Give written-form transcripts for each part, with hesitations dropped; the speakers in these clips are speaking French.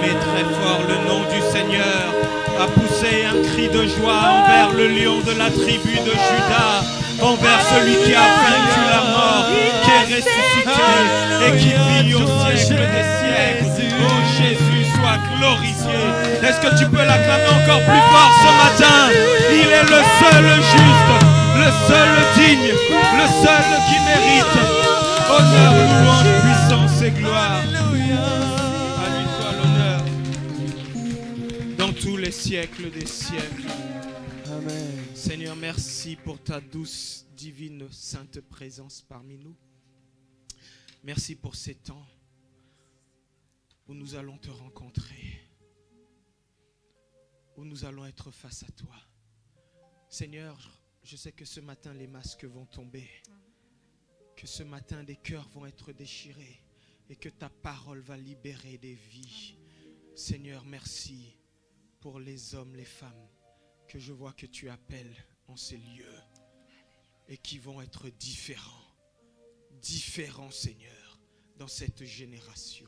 acclamer très fort le nom du Seigneur, à pousser un cri de joie envers le lion de la tribu de Juda, envers celui qui a vaincu la mort, qui est ressuscité et qui vit au siècle des siècles. Oh Jésus, sois glorifié. Est-ce que tu peux l'acclamer encore plus fort ce matin? Il est le seul juste, le seul digne, le seul qui mérite honneur, louange, puissance et gloire. À lui soit l'honneur dans tous les siècles des siècles. Amen. Seigneur, merci pour ta douce, divine, sainte présence parmi nous. Merci pour ces temps où nous allons te rencontrer, où nous allons être face à toi. Seigneur, je sais que ce matin les masques vont tomber, que ce matin des cœurs vont être déchirés et que ta parole va libérer des vies. Seigneur, merci pour les hommes, les femmes que je vois que tu appelles en ces lieux et qui vont être différents Seigneur, dans cette génération.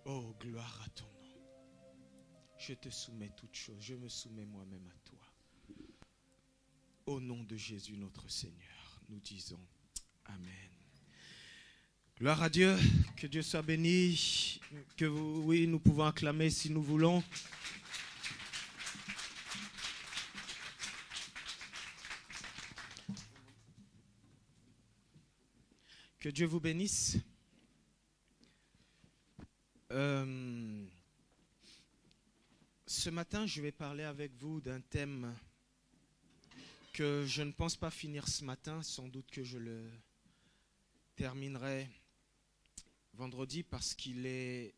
Oh, gloire à ton nom. Je te soumets toutes choses, je me soumets moi-même à toi. Au nom de Jésus notre Seigneur, nous disons Amen. Gloire à Dieu, que Dieu soit béni, oui, nous pouvons acclamer si nous voulons. Que Dieu vous bénisse. Ce matin, je vais parler avec vous d'un thème que je ne pense pas finir ce matin. Sans doute que je le terminerai vendredi parce qu'il est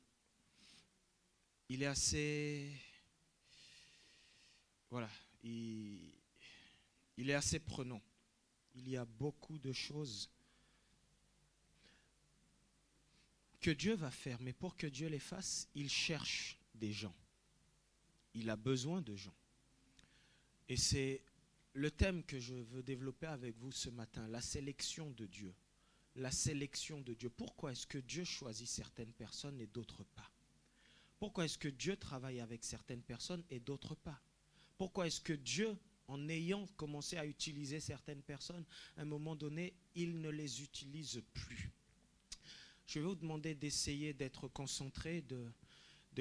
assez... Voilà, il est assez prenant. Il y a beaucoup de choses que Dieu va faire, mais pour que Dieu les fasse, il cherche des gens. Il a besoin de gens. Et c'est le thème que je veux développer avec vous ce matin, la sélection de Dieu. La sélection de Dieu. Pourquoi est-ce que Dieu choisit certaines personnes et d'autres pas? Pourquoi est-ce que Dieu travaille avec certaines personnes et d'autres pas? Pourquoi est-ce que Dieu, en ayant commencé à utiliser certaines personnes, à un moment donné, il ne les utilise plus? Je vais vous demander d'essayer d'être concentré, de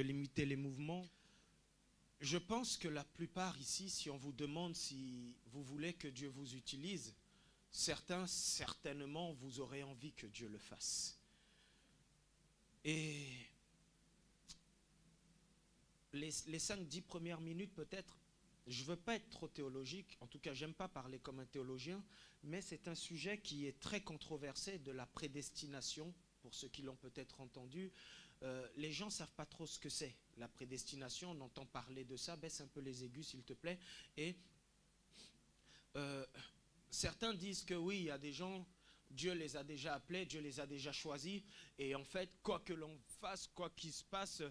limiter les mouvements. Je pense que la plupart ici, si on vous demande si vous voulez que Dieu vous utilise, certainement, vous aurez envie que Dieu le fasse. Et les 5-10 premières minutes, peut-être, je ne veux pas être trop théologique, en tout cas, j'aime pas parler comme un théologien, mais c'est un sujet qui est très controversé de la prédestination. Pour ceux qui l'ont peut-être entendu, les gens ne savent pas trop ce que c'est. La prédestination, on entend parler de ça. Baisse un peu les aigus, s'il te plaît. Et certains disent que oui, il y a des gens, Dieu les a déjà appelés, Dieu les a déjà choisis. Et en fait, quoi que l'on fasse, quoi qu'il se passe,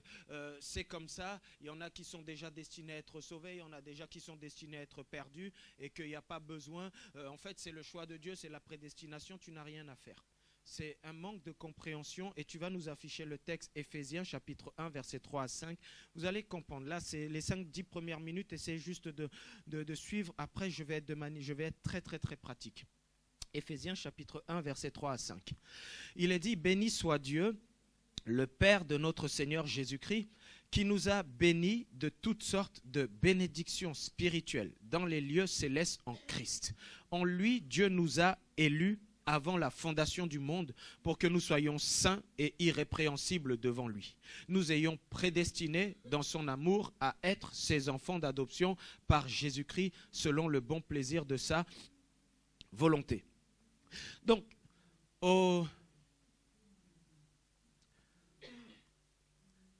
c'est comme ça. Il y en a qui sont déjà destinés à être sauvés, il y en a déjà qui sont destinés à être perdus. Et qu'il n'y a pas besoin. En fait, c'est le choix de Dieu, c'est la prédestination, tu n'as rien à faire. C'est un manque de compréhension et tu vas nous afficher le texte Éphésiens chapitre 1 versets 3 à 5. Vous allez comprendre. Là, c'est les 5-10 premières minutes. Essayez juste de suivre. Après, je vais être très très très pratique. Éphésiens chapitre 1 versets 3 à 5. Il est dit: béni soit Dieu, le Père de notre Seigneur Jésus-Christ, qui nous a bénis de toutes sortes de bénédictions spirituelles dans les lieux célestes en Christ. En lui, Dieu nous a élus avant la fondation du monde, pour que nous soyons saints et irrépréhensibles devant lui. Nous ayons prédestinés dans son amour à être ses enfants d'adoption par Jésus-Christ, selon le bon plaisir de sa volonté. Donc,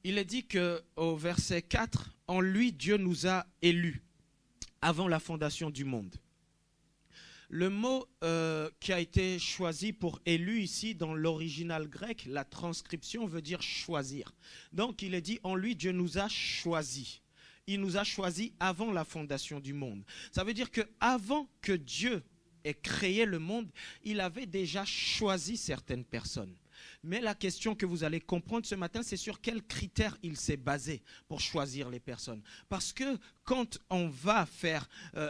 il est dit qu'au verset 4, en lui, Dieu nous a élus avant la fondation du monde. Le mot qui a été choisi pour élu ici dans l'original grec, la transcription veut dire choisir. Donc il est dit en lui Dieu nous a choisis. Il nous a choisis avant la fondation du monde. Ça veut dire qu'avant que Dieu ait créé le monde, il avait déjà choisi certaines personnes. Mais la question que vous allez comprendre ce matin, c'est sur quels critères il s'est basé pour choisir les personnes. Parce que quand on va faire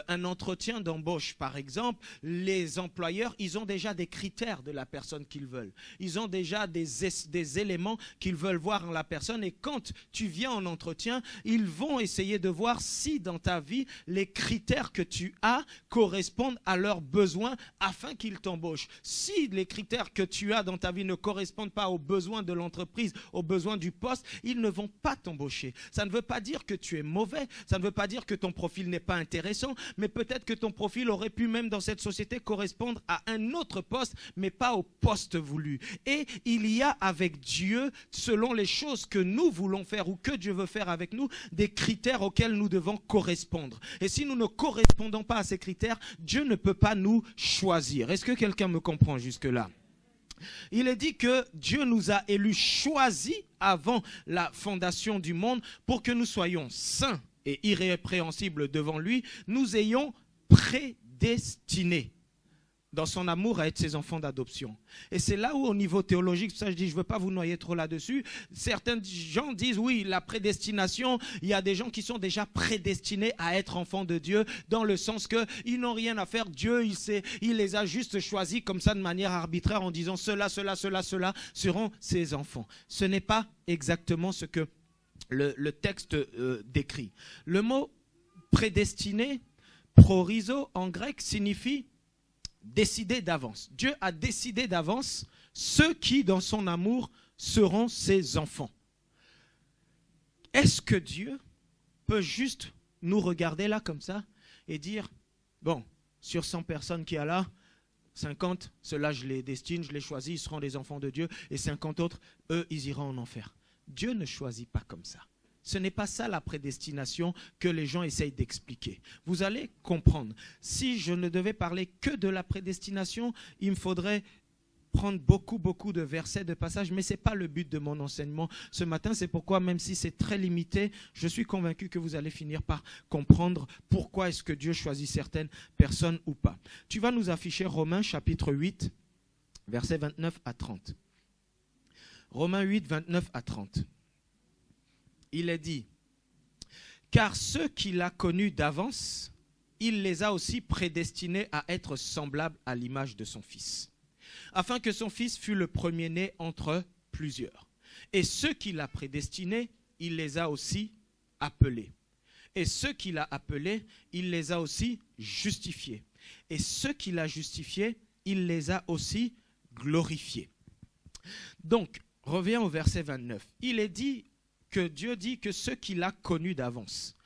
un entretien d'embauche, par exemple, les employeurs, ils ont déjà des critères de la personne qu'ils veulent. Ils ont déjà des éléments qu'ils veulent voir en la personne. Et quand tu viens en entretien, ils vont essayer de voir si dans ta vie, les critères que tu as correspondent à leurs besoins afin qu'ils t'embauchent. Si les critères que tu as dans ta vie ne correspondent pas aux besoins de l'entreprise, aux besoins du poste, ils ne vont pas t'embaucher. Ça ne veut pas dire que tu es mauvais, ça ne veut pas dire que ton profil n'est pas intéressant, mais peut-être que ton profil aurait pu même dans cette société correspondre à un autre poste, mais pas au poste voulu. Et il y a avec Dieu, selon les choses que nous voulons faire ou que Dieu veut faire avec nous, des critères auxquels nous devons correspondre. Et si nous ne correspondons pas à ces critères, Dieu ne peut pas nous choisir. Est-ce que quelqu'un me comprend jusque-là? Il est dit que Dieu nous a élus, choisis avant la fondation du monde pour que nous soyons saints et irrépréhensibles devant lui, nous ayons prédestinés dans son amour à être ses enfants d'adoption. Et c'est là où au niveau théologique, ça je dis, je ne veux pas vous noyer trop là-dessus, certains gens disent oui, la prédestination, il y a des gens qui sont déjà prédestinés à être enfants de Dieu, dans le sens qu'ils n'ont rien à faire, Dieu il les a juste choisis comme ça de manière arbitraire en disant cela seront ses enfants. Ce n'est pas exactement ce que le texte décrit. Le mot prédestiné, prorizo en grec signifie décider d'avance. Dieu a décidé d'avance ceux qui, dans son amour, seront ses enfants. Est-ce que Dieu peut juste nous regarder là comme ça et dire, bon, sur 100 personnes qu'il y a là, 50, ceux-là je les destine, je les choisis, ils seront des enfants de Dieu, et 50 autres, eux, ils iront en enfer. Dieu ne choisit pas comme ça. Ce n'est pas ça la prédestination que les gens essayent d'expliquer. Vous allez comprendre. Si je ne devais parler que de la prédestination, il me faudrait prendre beaucoup de versets, de passages, mais ce n'est pas le but de mon enseignement ce matin. C'est pourquoi, même si c'est très limité, je suis convaincu que vous allez finir par comprendre pourquoi est-ce que Dieu choisit certaines personnes ou pas. Tu vas nous afficher Romains chapitre 8, versets 29 à 30. Romains 8, 29 à 30. Il est dit, car ceux qu'il a connus d'avance, il les a aussi prédestinés à être semblables à l'image de son Fils, afin que son Fils fût le premier-né entre plusieurs. Et ceux qu'il a prédestinés, il les a aussi appelés. Et ceux qu'il a appelés, il les a aussi justifiés. Et ceux qu'il a justifiés, il les a aussi glorifiés. Donc, reviens au verset 29. Il est dit que Dieu dit que ceux qu'il a connus d'avance.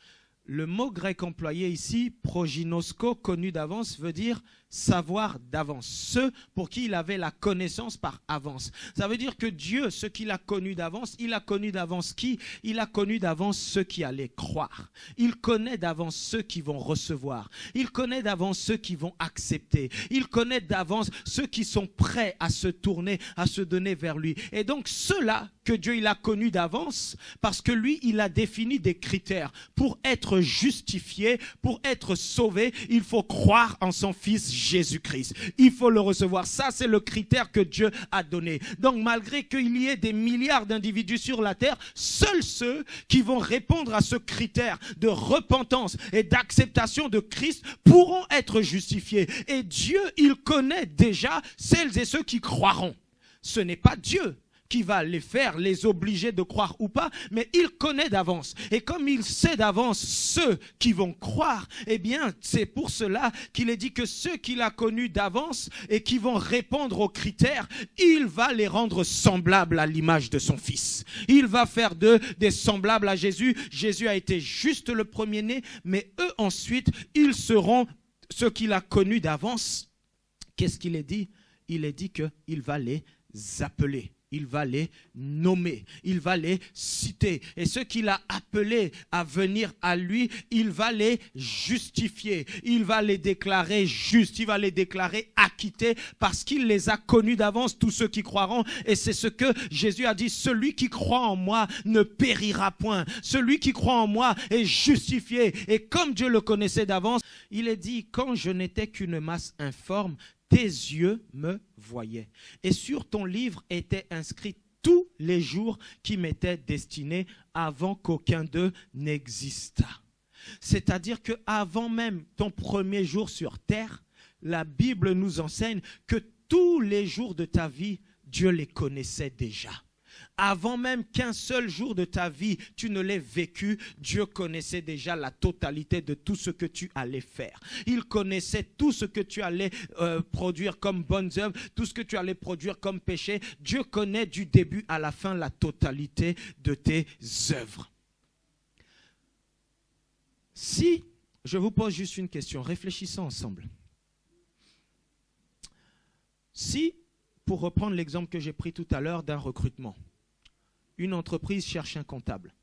Le mot grec employé ici, proginosko, connu d'avance, veut dire savoir d'avance. Ceux pour qui il avait la connaissance par avance. Ça veut dire que Dieu, ceux qu'il a connus d'avance, il a connu d'avance qui? Il a connu d'avance ceux qui allaient croire. Il connaît d'avance ceux qui vont recevoir. Il connaît d'avance ceux qui vont accepter. Il connaît d'avance ceux qui sont prêts à se tourner, à se donner vers lui. Et donc ceux-là que Dieu il a connus d'avance, parce que lui, il a défini des critères. Pour être justifié, pour être sauvé, il faut croire en son Fils Jésus-Christ. Il faut le recevoir. Ça, c'est le critère que Dieu a donné. Donc, malgré qu'il y ait des milliards d'individus sur la terre, seuls ceux qui vont répondre à ce critère de repentance et d'acceptation de Christ pourront être justifiés. Et Dieu, il connaît déjà celles et ceux qui croiront. Ce n'est pas Dieu qui va les faire, les obliger de croire ou pas, mais il connaît d'avance. Et comme il sait d'avance ceux qui vont croire, eh bien, c'est pour cela qu'il est dit que ceux qu'il a connus d'avance et qui vont répondre aux critères, il va les rendre semblables à l'image de son Fils. Il va faire d'eux des semblables à Jésus. Jésus a été juste le premier-né, mais eux ensuite, ils seront ceux qu'il a connus d'avance. Qu'est-ce qu'il est dit? Il est dit qu'il va les appeler. Il va les nommer, il va les citer. Et ceux qu'il a appelés à venir à lui, il va les justifier. Il va les déclarer justes, il va les déclarer acquittés parce qu'il les a connus d'avance, tous ceux qui croiront. Et c'est ce que Jésus a dit, celui qui croit en moi ne périra point. Celui qui croit en moi est justifié. Et comme Dieu le connaissait d'avance, il est dit, quand je n'étais qu'une masse informe, tes yeux me voyaient. Et sur ton livre étaient inscrits tous les jours qui m'étaient destinés avant qu'aucun d'eux n'existât. C'est-à-dire qu'avant même ton premier jour sur terre, la Bible nous enseigne que tous les jours de ta vie, Dieu les connaissait déjà. Avant même qu'un seul jour de ta vie, tu ne l'aies vécu, Dieu connaissait déjà la totalité de tout ce que tu allais faire. Il connaissait tout ce que tu allais produire comme bonnes œuvres, tout ce que tu allais produire comme péché. Dieu connaît du début à la fin la totalité de tes œuvres. Si, je vous pose juste une question, réfléchissons ensemble. Si, pour reprendre l'exemple que j'ai pris tout à l'heure d'un recrutement, une entreprise cherche un comptable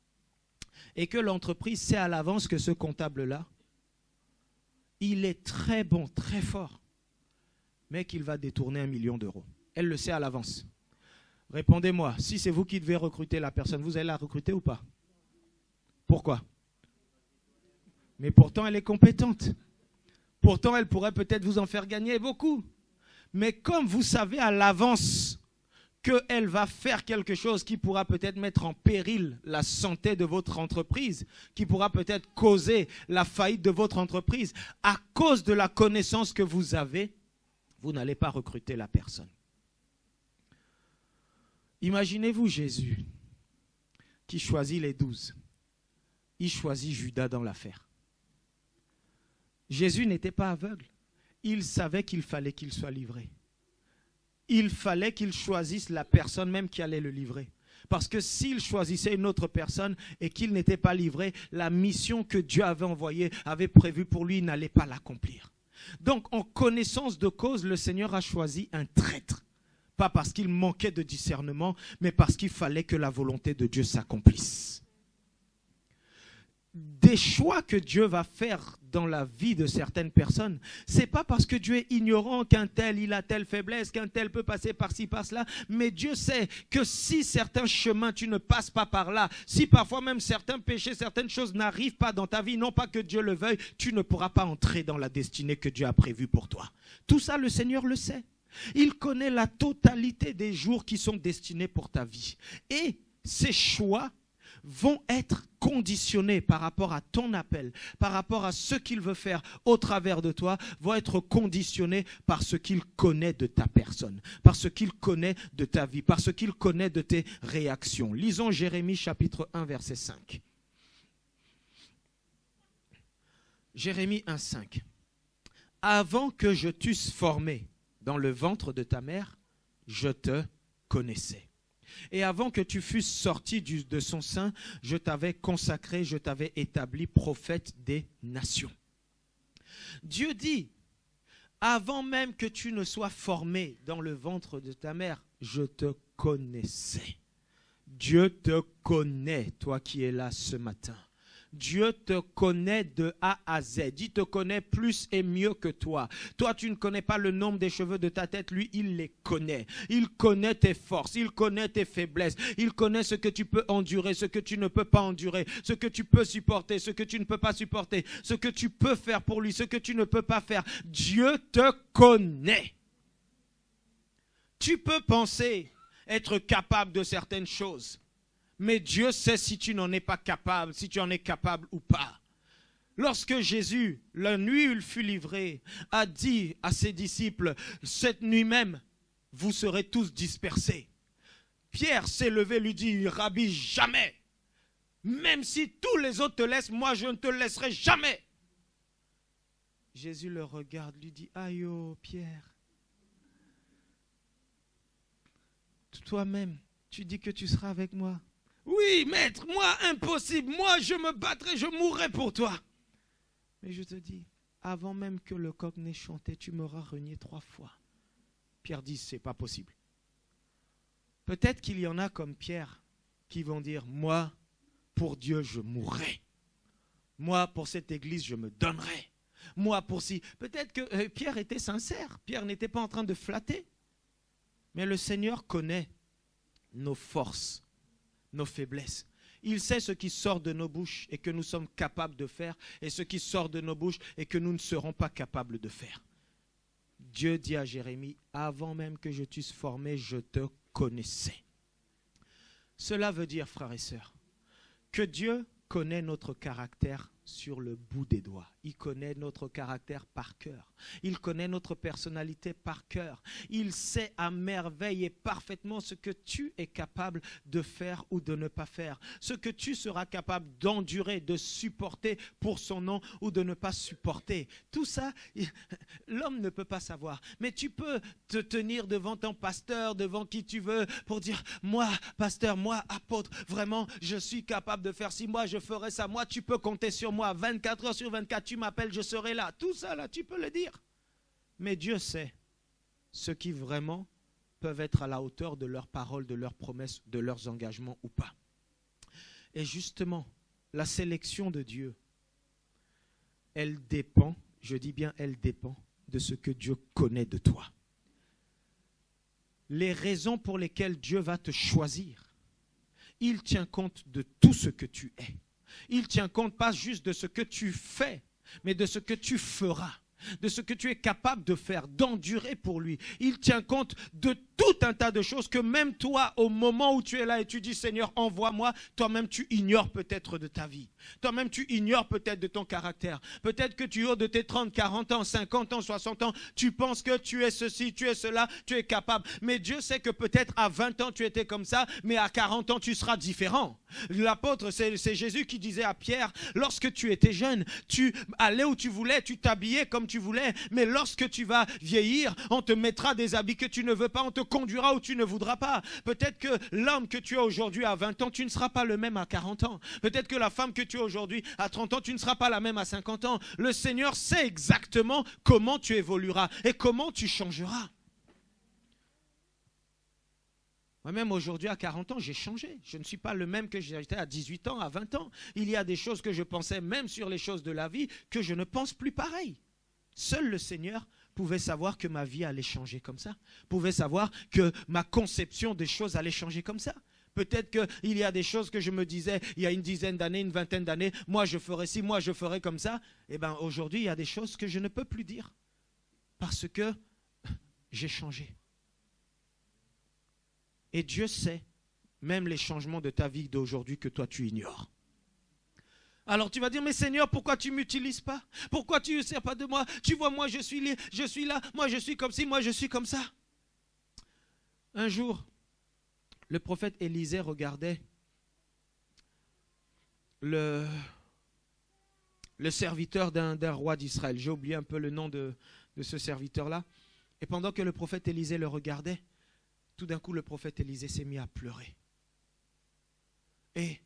et que l'entreprise sait à l'avance que ce comptable-là, il est très bon, très fort, mais qu'il va détourner 1 million d'euros. Elle le sait à l'avance. Répondez-moi, si c'est vous qui devez recruter la personne, vous allez la recruter ou pas? Pourquoi? Mais pourtant, elle est compétente. Pourtant, elle pourrait peut-être vous en faire gagner beaucoup. Mais comme vous savez à l'avance qu'elle va faire quelque chose qui pourra peut-être mettre en péril la santé de votre entreprise, qui pourra peut-être causer la faillite de votre entreprise, à cause de la connaissance que vous avez, vous n'allez pas recruter la personne. Imaginez-vous Jésus qui choisit les 12. Il choisit Judas dans l'affaire. Jésus n'était pas aveugle. Il savait qu'il fallait qu'il soit livré. Il fallait qu'il choisisse la personne même qui allait le livrer. Parce que s'il choisissait une autre personne et qu'il n'était pas livré, la mission que Dieu avait envoyée, avait prévue pour lui, il n'allait pas l'accomplir. Donc, en connaissance de cause, le Seigneur a choisi un traître. Pas parce qu'il manquait de discernement, mais parce qu'il fallait que la volonté de Dieu s'accomplisse. Des choix que Dieu va faire dans la vie de certaines personnes, c'est pas parce que Dieu est ignorant qu'un tel, il a telle faiblesse, qu'un tel peut passer par-ci, par-cela, mais Dieu sait que si certains chemins, tu ne passes pas par là, si parfois même certains péchés, certaines choses n'arrivent pas dans ta vie, non pas que Dieu le veuille, tu ne pourras pas entrer dans la destinée que Dieu a prévue pour toi. Tout ça, le Seigneur le sait. Il connaît la totalité des jours qui sont destinés pour ta vie. Et ces choix vont être conditionnés par rapport à ton appel, par rapport à ce qu'il veut faire au travers de toi, vont être conditionnés par ce qu'il connaît de ta personne, par ce qu'il connaît de ta vie, par ce qu'il connaît de tes réactions. Lisons Jérémie chapitre 1 verset 5. Jérémie 1, 5. Avant que je t'eusse formé dans le ventre de ta mère, je te connaissais. Et avant que tu fusses sorti de son sein, je t'avais consacré, je t'avais établi prophète des nations. Dieu dit, avant même que tu ne sois formé dans le ventre de ta mère, je te connaissais. Dieu te connaît, toi qui es là ce matin. Dieu te connaît de A à Z. Il te connaît plus et mieux que toi. Toi, tu ne connais pas le nombre des cheveux de ta tête. Lui, il les connaît. Il connaît tes forces. Il connaît tes faiblesses. Il connaît ce que tu peux endurer, ce que tu ne peux pas endurer, ce que tu peux supporter, ce que tu ne peux pas supporter, ce que tu peux faire pour lui, ce que tu ne peux pas faire. Dieu te connaît. Tu peux penser être capable de certaines choses. Mais Dieu sait si tu n'en es pas capable, si tu en es capable ou pas. Lorsque Jésus, la nuit où il fut livré, a dit à ses disciples, cette nuit même, vous serez tous dispersés. Pierre s'est levé et lui dit, Rabbi, jamais. Même si tous les autres te laissent, moi je ne te laisserai jamais. Jésus le regarde, lui dit, aïe oh Pierre, toi-même, tu dis que tu seras avec moi. Oui, maître, moi, impossible. Moi, je me battrai, je mourrai pour toi. Mais je te dis, avant même que le coq n'ait chanté, tu m'auras renié 3 fois. Pierre dit, c'est pas possible. Peut-être qu'il y en a comme Pierre qui vont dire, moi, pour Dieu, je mourrai. Moi, pour cette église, je me donnerai. Moi, pour si. Peut-être que Pierre était sincère. Pierre n'était pas en train de flatter. Mais le Seigneur connaît nos forces, nos faiblesses. Il sait ce qui sort de nos bouches et que nous sommes capables de faire et ce qui sort de nos bouches et que nous ne serons pas capables de faire. Dieu dit à Jérémie, avant même que je t'eusse formé, je te connaissais. Cela veut dire, frères et sœurs, que Dieu connaît notre caractère sur le bout des doigts. Il connaît notre caractère par cœur. Il connaît notre personnalité par cœur. Il sait à merveille et parfaitement ce que tu es capable de faire ou de ne pas faire. Ce que tu seras capable d'endurer, de supporter pour son nom ou de ne pas supporter. Tout ça, l'homme ne peut pas savoir. Mais tu peux te tenir devant ton pasteur, devant qui tu veux, pour dire, moi, pasteur, moi, apôtre, vraiment, je suis capable de faire ci, moi, je ferai ça. Moi, tu peux compter sur moi. 24 heures sur 24, tu m'appelles, je serai là. Tout ça, là, tu peux le dire. Mais Dieu sait ceux qui vraiment peuvent être à la hauteur de leurs paroles, de leurs promesses, de leurs engagements ou pas. Et justement, la sélection de Dieu, elle dépend, je dis bien elle dépend, de ce que Dieu connaît de toi. Les raisons pour lesquelles Dieu va te choisir, il tient compte de tout ce que tu es. Il tient compte pas juste de ce que tu fais, mais de ce que tu feras, de ce que tu es capable de faire, d'endurer pour lui. Il tient compte de tout un tas de choses que même toi, au moment où tu es là et tu dis, Seigneur, envoie-moi, toi-même tu ignores peut-être de ta vie. Toi-même tu ignores peut-être de ton caractère. Peut-être que tu haut de tes 30, 40 ans, 50 ans, 60 ans, tu penses que tu es ceci, tu es cela, tu es capable. Mais Dieu sait que peut-être à 20 ans tu étais comme ça, mais à 40 ans tu seras différent. L'apôtre, c'est Jésus qui disait à Pierre, lorsque tu étais jeune, tu allais où tu voulais, tu t'habillais comme tu voulais, mais lorsque tu vas vieillir, on te mettra des habits que tu ne veux pas, on te conduira où tu ne voudras pas. Peut-être que l'homme que tu es aujourd'hui à 20 ans, tu ne seras pas le même à 40 ans. Peut-être que la femme que tu es aujourd'hui à 30 ans, tu ne seras pas la même à 50 ans. Le Seigneur sait exactement comment tu évolueras et comment tu changeras. Moi-même aujourd'hui à 40 ans, j'ai changé. Je ne suis pas le même que j'étais à 18 ans, à 20 ans. Il y a des choses que je pensais même sur les choses de la vie que je ne pense plus pareil. Seul le Seigneur pouvait savoir que ma vie allait changer comme ça. Pouvait savoir que ma conception des choses allait changer comme ça. Peut-être qu'il y a des choses que je me disais il y a une dizaine d'années, une vingtaine d'années, moi je ferais ci, moi je ferais comme ça. Eh bien aujourd'hui, il y a des choses que je ne peux plus dire parce que j'ai changé. Et Dieu sait même les changements de ta vie d'aujourd'hui que toi tu ignores. Alors tu vas dire, mais Seigneur, pourquoi tu ne m'utilises pas? Pourquoi tu ne sers pas de moi? Tu vois, moi je suis là, moi je suis comme ci, moi je suis comme ça. Un jour, le prophète Élisée regardait le serviteur d'un roi d'Israël. J'ai oublié un peu le nom de ce serviteur-là. Et pendant que le prophète Élisée le regardait, tout d'un coup, le prophète Élisée s'est mis à pleurer. Et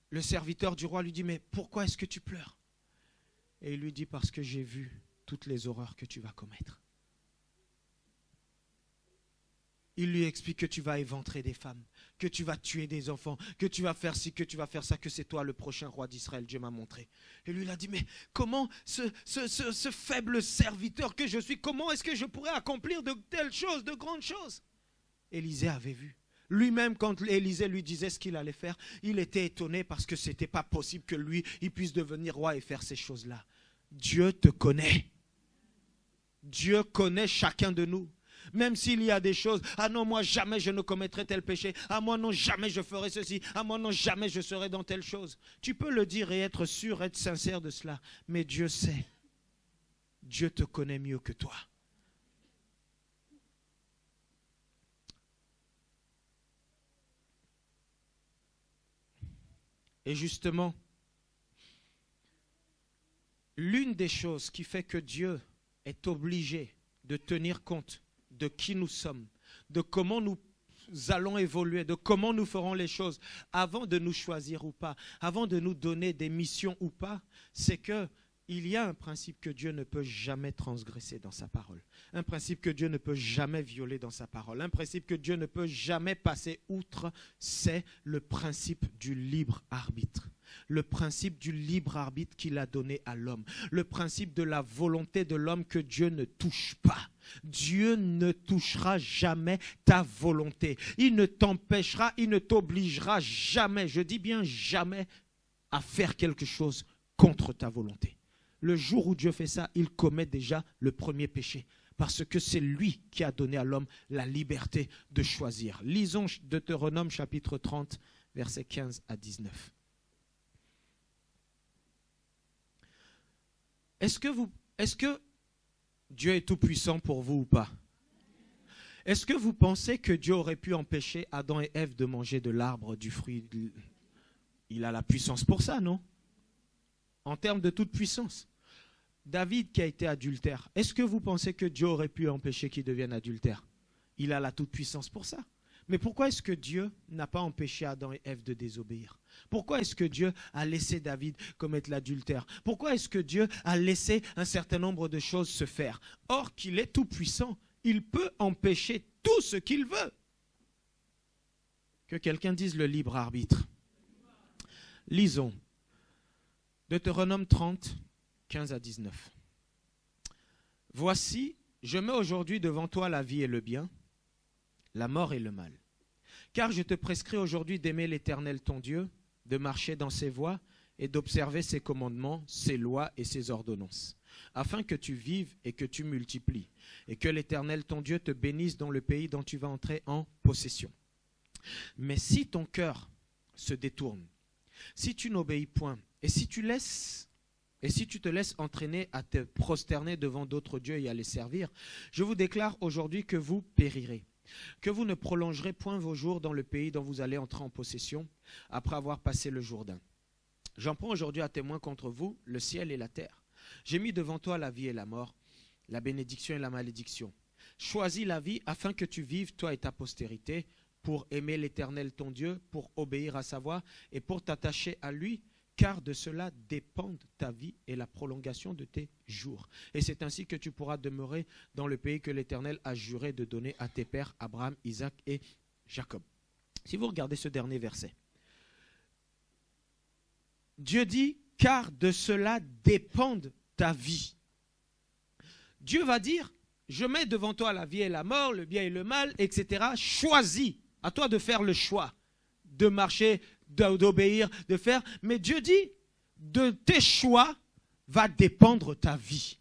le serviteur du roi lui dit, mais pourquoi est-ce que tu pleures? Et il lui dit, parce que j'ai vu toutes les horreurs que tu vas commettre. Il lui explique que tu vas éventrer des femmes, que tu vas tuer des enfants, que tu vas faire ci, que tu vas faire ça, que c'est toi le prochain roi d'Israël, Dieu m'a montré. Et lui il a dit, mais comment ce faible serviteur que je suis, comment est-ce que je pourrais accomplir de telles choses, de grandes choses? Élisée avait vu. Lui-même, quand Élisée lui disait ce qu'il allait faire, il était étonné parce que ce n'était pas possible que lui, il puisse devenir roi et faire ces choses-là. Dieu te connaît. Dieu connaît chacun de nous. Même s'il y a des choses, ah non, moi jamais je ne commettrai tel péché, ah moi non, jamais je ferai ceci, ah moi non, jamais je serai dans telle chose. Tu peux le dire et être sûr, être sincère de cela, mais Dieu sait. Dieu te connaît mieux que toi. Et justement, l'une des choses qui fait que Dieu est obligé de tenir compte de qui nous sommes, de comment nous allons évoluer, de comment nous ferons les choses avant de nous choisir ou pas, avant de nous donner des missions ou pas, c'est que il y a un principe que Dieu ne peut jamais transgresser dans sa parole. Un principe que Dieu ne peut jamais violer dans sa parole. Un principe que Dieu ne peut jamais passer outre, c'est le principe du libre arbitre. Le principe du libre arbitre qu'il a donné à l'homme. Le principe de la volonté de l'homme que Dieu ne touche pas. Dieu ne touchera jamais ta volonté. Il ne t'empêchera, il ne t'obligera jamais, je dis bien jamais, à faire quelque chose contre ta volonté. Le jour où Dieu fait ça, il commet déjà le premier péché. Parce que c'est lui qui a donné à l'homme la liberté de choisir. Lisons Deutéronome chapitre 30, versets 15 à 19. Est-ce que Dieu est tout puissant pour vous ou pas? Est-ce que vous pensez que Dieu aurait pu empêcher Adam et Ève de manger de l'arbre du fruit? Il a la puissance pour ça, non? En termes de toute puissance. David qui a été adultère, est-ce que vous pensez que Dieu aurait pu empêcher qu'il devienne adultère? Il a la toute puissance pour ça. Mais pourquoi est-ce que Dieu n'a pas empêché Adam et Ève de désobéir? Pourquoi est-ce que Dieu a laissé David commettre l'adultère? Pourquoi est-ce que Dieu a laissé un certain nombre de choses se faire? Or qu'il est tout puissant, il peut empêcher tout ce qu'il veut. Que quelqu'un dise le libre arbitre. Lisons. Deutéronome 30, 15 à 19. Voici, je mets aujourd'hui devant toi la vie et le bien, la mort et le mal. Car je te prescris aujourd'hui d'aimer l'Éternel ton Dieu, de marcher dans ses voies et d'observer ses commandements, ses lois et ses ordonnances, afin que tu vives et que tu multiplies, et que l'Éternel ton Dieu te bénisse dans le pays dont tu vas entrer en possession. Mais si ton cœur se détourne, si tu n'obéis point, et si tu te laisses entraîner à te prosterner devant d'autres dieux et à les servir, je vous déclare aujourd'hui que vous périrez, que vous ne prolongerez point vos jours dans le pays dont vous allez entrer en possession après avoir passé le Jourdain. J'en prends aujourd'hui à témoin contre vous le ciel et la terre. J'ai mis devant toi la vie et la mort, la bénédiction et la malédiction. Choisis la vie afin que tu vives, toi et ta postérité, pour aimer l'Éternel ton Dieu, pour obéir à sa voix et pour t'attacher à lui, car de cela dépendent ta vie et la prolongation de tes jours. Et c'est ainsi que tu pourras demeurer dans le pays que l'Éternel a juré de donner à tes pères, Abraham, Isaac et Jacob. Si vous regardez ce dernier verset, Dieu dit, car de cela dépendent ta vie. Dieu va dire, je mets devant toi la vie et la mort, le bien et le mal, etc. Choisis, à toi de faire le choix, de marcher, d'obéir, de faire. Mais Dieu dit, de tes choix va dépendre ta vie.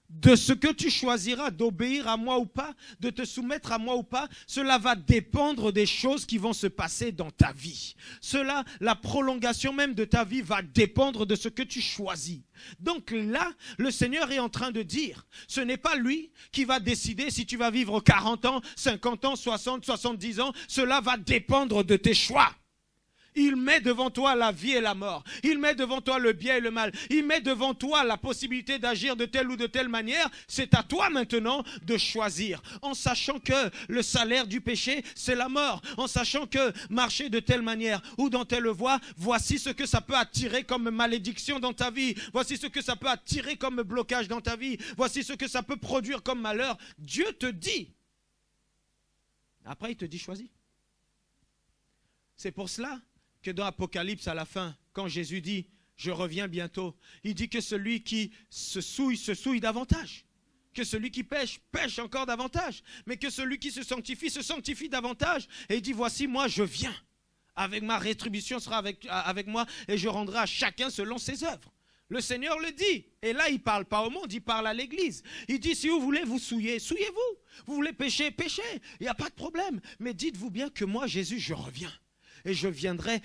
De ce que tu choisiras d'obéir à moi ou pas, de te soumettre à moi ou pas, cela va dépendre des choses qui vont se passer dans ta vie. Cela, la prolongation même de ta vie va dépendre de ce que tu choisis. Donc là, le Seigneur est en train de dire, ce n'est pas lui qui va décider si tu vas vivre 40 ans, 50 ans, 60, 70 ans, cela va dépendre de tes choix. Il met devant toi la vie et la mort. Il met devant toi le bien et le mal. Il met devant toi la possibilité d'agir de telle ou de telle manière. C'est à toi maintenant de choisir. En sachant que le salaire du péché, c'est la mort. En sachant que marcher de telle manière ou dans telle voie, voici ce que ça peut attirer comme malédiction dans ta vie. Voici ce que ça peut attirer comme blocage dans ta vie. Voici ce que ça peut produire comme malheur. Dieu te dit. Après, il te dit choisis. C'est pour cela que dans Apocalypse à la fin, quand Jésus dit « Je reviens bientôt », il dit que celui qui se souille davantage. Que celui qui pêche, pêche encore davantage. Mais que celui qui se sanctifie davantage. Et il dit « Voici, moi, je viens. Avec ma rétribution sera avec moi et je rendrai à chacun selon ses œuvres. » Le Seigneur le dit. Et là, il ne parle pas au monde, il parle à l'Église. Il dit, si vous voulez vous souiller, souillez-vous. Vous voulez pécher, péchez. Il n'y a pas de problème. Mais dites-vous bien que moi, Jésus, je reviens. Et je viendrai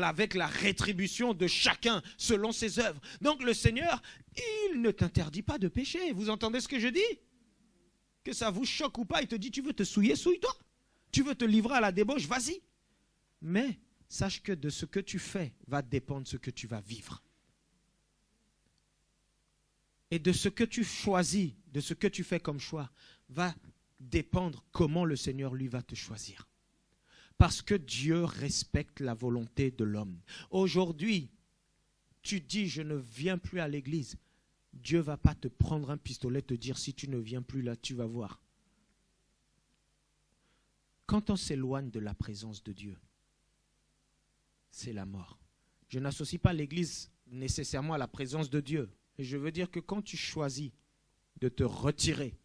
avec la rétribution de chacun selon ses œuvres. Donc le Seigneur, il ne t'interdit pas de pécher. Vous entendez ce que je dis? Que ça vous choque ou pas, il te dit, tu veux te souiller, souille-toi. Tu veux te livrer à la débauche, vas-y. Mais sache que de ce que tu fais va dépendre ce que tu vas vivre. Et de ce que tu choisis, de ce que tu fais comme choix, va dépendre comment le Seigneur, lui, va te choisir. Parce que Dieu respecte la volonté de l'homme. Aujourd'hui, tu dis, je ne viens plus à l'église. Dieu ne va pas te prendre un pistolet et te dire, si tu ne viens plus là, tu vas voir. Quand on s'éloigne de la présence de Dieu, c'est la mort. Je n'associe pas l'église nécessairement à la présence de Dieu. Et je veux dire que quand tu choisis de te retirer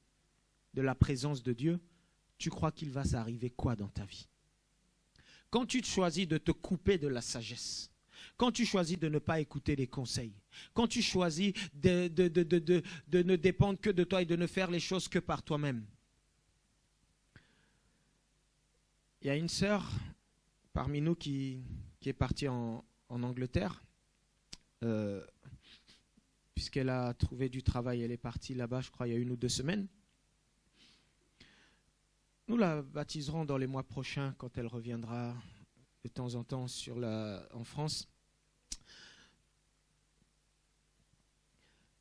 de la présence de Dieu, tu crois qu'il va s'arriver quoi dans ta vie? Quand tu choisis de te couper de la sagesse, quand tu choisis de ne pas écouter les conseils, quand tu choisis de ne dépendre que de toi et de ne faire les choses que par toi-même. Il y a une sœur parmi nous qui est partie en Angleterre, puisqu'elle a trouvé du travail. Elle est partie là-bas, je crois, il y a 1 ou 2 semaines. Nous la baptiserons dans les mois prochains quand elle reviendra de temps en temps en France.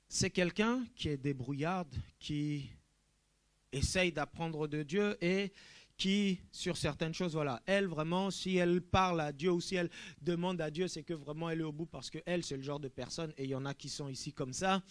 C'est quelqu'un qui est débrouillarde, qui essaye d'apprendre de Dieu et qui, sur certaines choses, voilà, elle vraiment, si elle parle à Dieu ou si elle demande à Dieu, c'est que vraiment elle est au bout, parce qu'elle, c'est le genre de personne, et il y en a qui sont ici comme ça,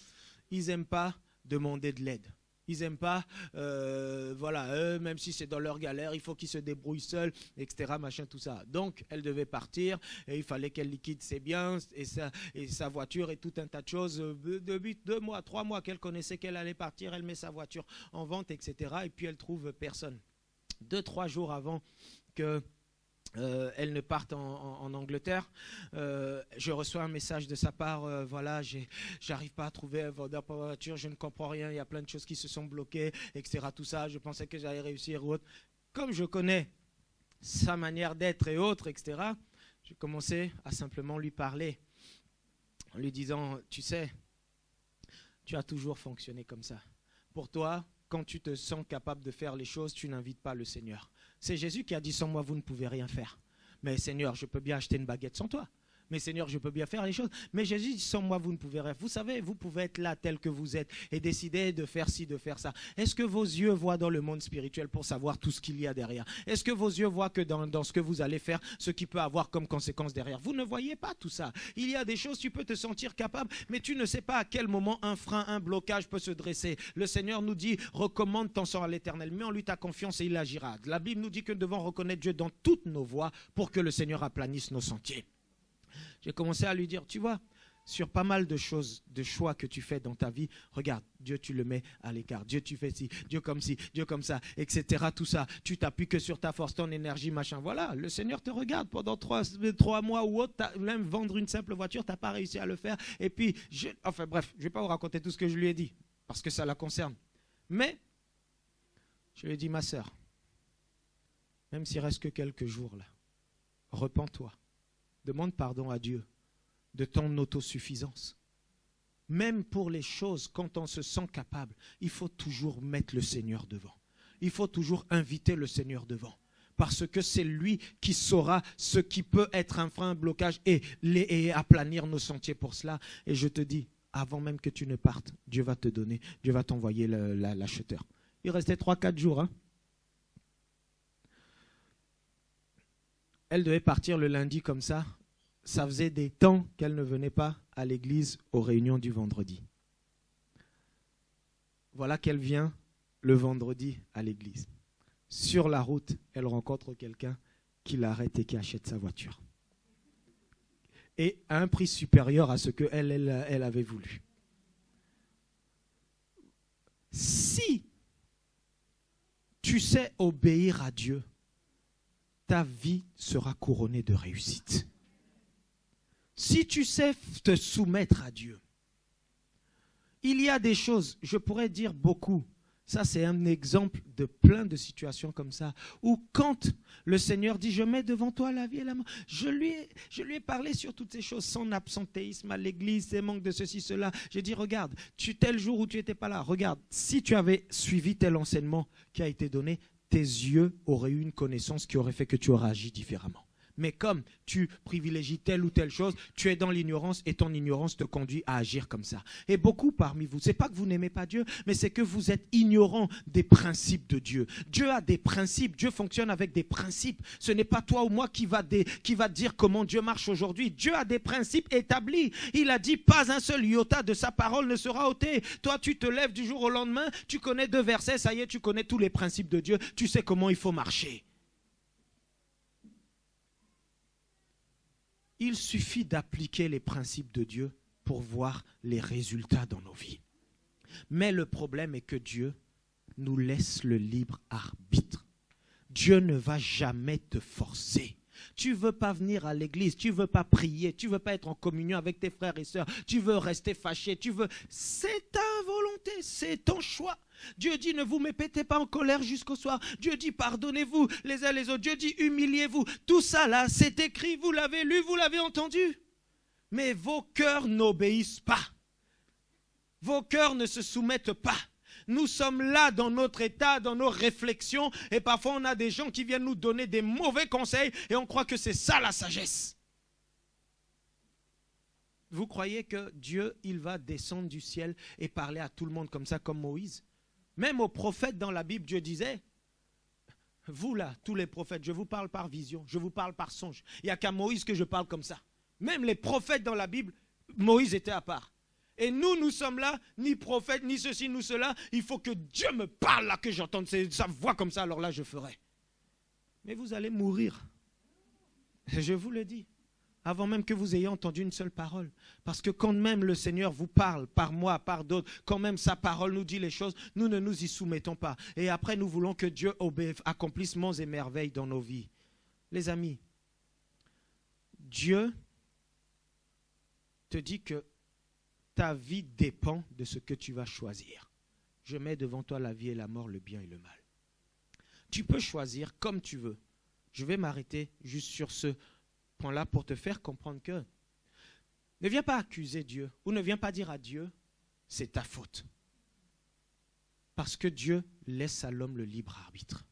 ils n'aiment pas demander de l'aide. Ils n'aiment pas, voilà, même si c'est dans leur galère, il faut qu'ils se débrouillent seuls, etc., machin, tout ça. Donc, elle devait partir et il fallait qu'elle liquide ses biens et sa voiture et tout un tas de choses. Depuis 2 mois, 3 mois qu'elle connaissait qu'elle allait partir, elle met sa voiture en vente, etc., et puis elle trouve personne. 2-3 jours avant que elle ne parte en Angleterre, je reçois un message de sa part, voilà, j'arrive pas à trouver un vendeur pour la voiture, je ne comprends rien, il y a plein de choses qui se sont bloquées, etc., tout ça, je pensais que j'allais réussir ou autre. Comme je connais sa manière d'être et autres, etc., j'ai commencé à simplement lui parler, en lui disant, tu sais, tu as toujours fonctionné comme ça. Pour toi, quand tu te sens capable de faire les choses, tu n'invites pas le Seigneur. C'est Jésus qui a dit, sans moi, vous ne pouvez rien faire. Mais Seigneur, je peux bien acheter une baguette sans toi. Mais Seigneur, je peux bien faire les choses. Mais Jésus dit, sans moi, vous ne pouvez rien. Vous savez, vous pouvez être là tel que vous êtes et décider de faire ci, de faire ça. Est-ce que vos yeux voient dans le monde spirituel pour savoir tout ce qu'il y a derrière? Est-ce que vos yeux voient que dans ce que vous allez faire, ce qui peut avoir comme conséquence derrière? Vous ne voyez pas tout ça. Il y a des choses, tu peux te sentir capable, mais tu ne sais pas à quel moment un frein, un blocage peut se dresser. Le Seigneur nous dit, recommande ton sort à l'Éternel, mets en lui ta confiance et il agira. La Bible nous dit que nous devons reconnaître Dieu dans toutes nos voies pour que le Seigneur aplanisse nos sentiers. J'ai commencé à lui dire, tu vois, sur pas mal de choses, de choix que tu fais dans ta vie, regarde, Dieu tu le mets à l'écart, Dieu tu fais ci, Dieu comme ça, etc. Tout ça, tu t'appuies que sur ta force, ton énergie, machin. Voilà, le Seigneur te regarde pendant 3 mois ou autre, même vendre une simple voiture, tu n'as pas réussi à le faire. Et puis, enfin bref, je ne vais pas vous raconter tout ce que je lui ai dit, parce que ça la concerne. Mais, je lui ai dit, ma sœur, même s'il reste que quelques jours là, repens-toi. Demande pardon à Dieu de ton autosuffisance. Même pour les choses, quand on se sent capable, il faut toujours mettre le Seigneur devant. Il faut toujours inviter le Seigneur devant. Parce que c'est lui qui saura ce qui peut être un frein, un blocage et aplanir nos sentiers pour cela. Et je te dis, avant même que tu ne partes, Dieu va te donner, Dieu va t'envoyer l'acheteur. Il restait 3-4 jours. Hein. Elle devait partir le lundi comme ça. Ça faisait des temps qu'elle ne venait pas à l'église aux réunions du vendredi. Voilà qu'elle vient le vendredi à l'église. Sur la route, elle rencontre quelqu'un qui l'arrête et qui achète sa voiture. Et à un prix supérieur à ce qu'elle avait voulu. Si tu sais obéir à Dieu, ta vie sera couronnée de réussite. Si tu sais te soumettre à Dieu, il y a des choses, je pourrais dire beaucoup, ça c'est un exemple de plein de situations comme ça, où quand le Seigneur dit, je mets devant toi la vie et la mort, je lui ai parlé sur toutes ces choses, son absentéisme à l'église, ses manques de ceci, cela, j'ai dit, regarde, tel jour où tu n'étais pas là, regarde, si tu avais suivi tel enseignement qui a été donné, tes yeux auraient eu une connaissance qui aurait fait que tu aurais agi différemment. Mais comme tu privilégies telle ou telle chose, tu es dans l'ignorance et ton ignorance te conduit à agir comme ça. Et beaucoup parmi vous, ce n'est pas que vous n'aimez pas Dieu, mais c'est que vous êtes ignorants des principes de Dieu. Dieu a des principes, Dieu fonctionne avec des principes. Ce n'est pas toi ou moi qui va dire comment Dieu marche aujourd'hui. Dieu a des principes établis. Il a dit, pas un seul iota de sa parole ne sera ôté. Toi, tu te lèves du jour au lendemain, tu connais 2 versets, ça y est, tu connais tous les principes de Dieu, tu sais comment il faut marcher. Il suffit d'appliquer les principes de Dieu pour voir les résultats dans nos vies. Mais le problème est que Dieu nous laisse le libre arbitre. Dieu ne va jamais te forcer. Tu ne veux pas venir à l'église, tu ne veux pas prier, tu ne veux pas être en communion avec tes frères et sœurs, tu veux rester fâché, c'est ta volonté, c'est ton choix. Dieu dit ne vous mettez pas en colère jusqu'au soir. Dieu dit pardonnez-vous les uns les autres. Dieu dit humiliez-vous. Tout ça là, c'est écrit, vous l'avez lu, vous l'avez entendu. Mais vos cœurs n'obéissent pas. Vos cœurs ne se soumettent pas. Nous sommes là dans notre état, dans nos réflexions, et parfois on a des gens qui viennent nous donner des mauvais conseils et on croit que c'est ça la sagesse. Vous croyez que Dieu, il va descendre du ciel et parler à tout le monde comme ça, comme Moïse? Même aux prophètes dans la Bible, Dieu disait, vous là, tous les prophètes, je vous parle par vision, je vous parle par songe. Il n'y a qu'à Moïse que je parle comme ça. Même les prophètes dans la Bible, Moïse était à part. Et nous sommes là, ni prophètes, ni ceci, ni cela. Il faut que Dieu me parle là, que j'entende sa voix comme ça, alors là je ferai. Mais vous allez mourir. Je vous le dis. Avant même que vous ayez entendu une seule parole. Parce que quand même le Seigneur vous parle, par moi, par d'autres, quand même sa parole nous dit les choses, nous ne nous y soumettons pas. Et après, nous voulons que Dieu accomplisse monts et merveilles dans nos vies. Les amis, Dieu te dit que ta vie dépend de ce que tu vas choisir. Je mets devant toi la vie et la mort, le bien et le mal. Tu peux choisir comme tu veux. Je vais m'arrêter juste sur ce point-là pour te faire comprendre que ne viens pas accuser Dieu ou ne viens pas dire à Dieu, c'est ta faute. Parce que Dieu laisse à l'homme le libre arbitre.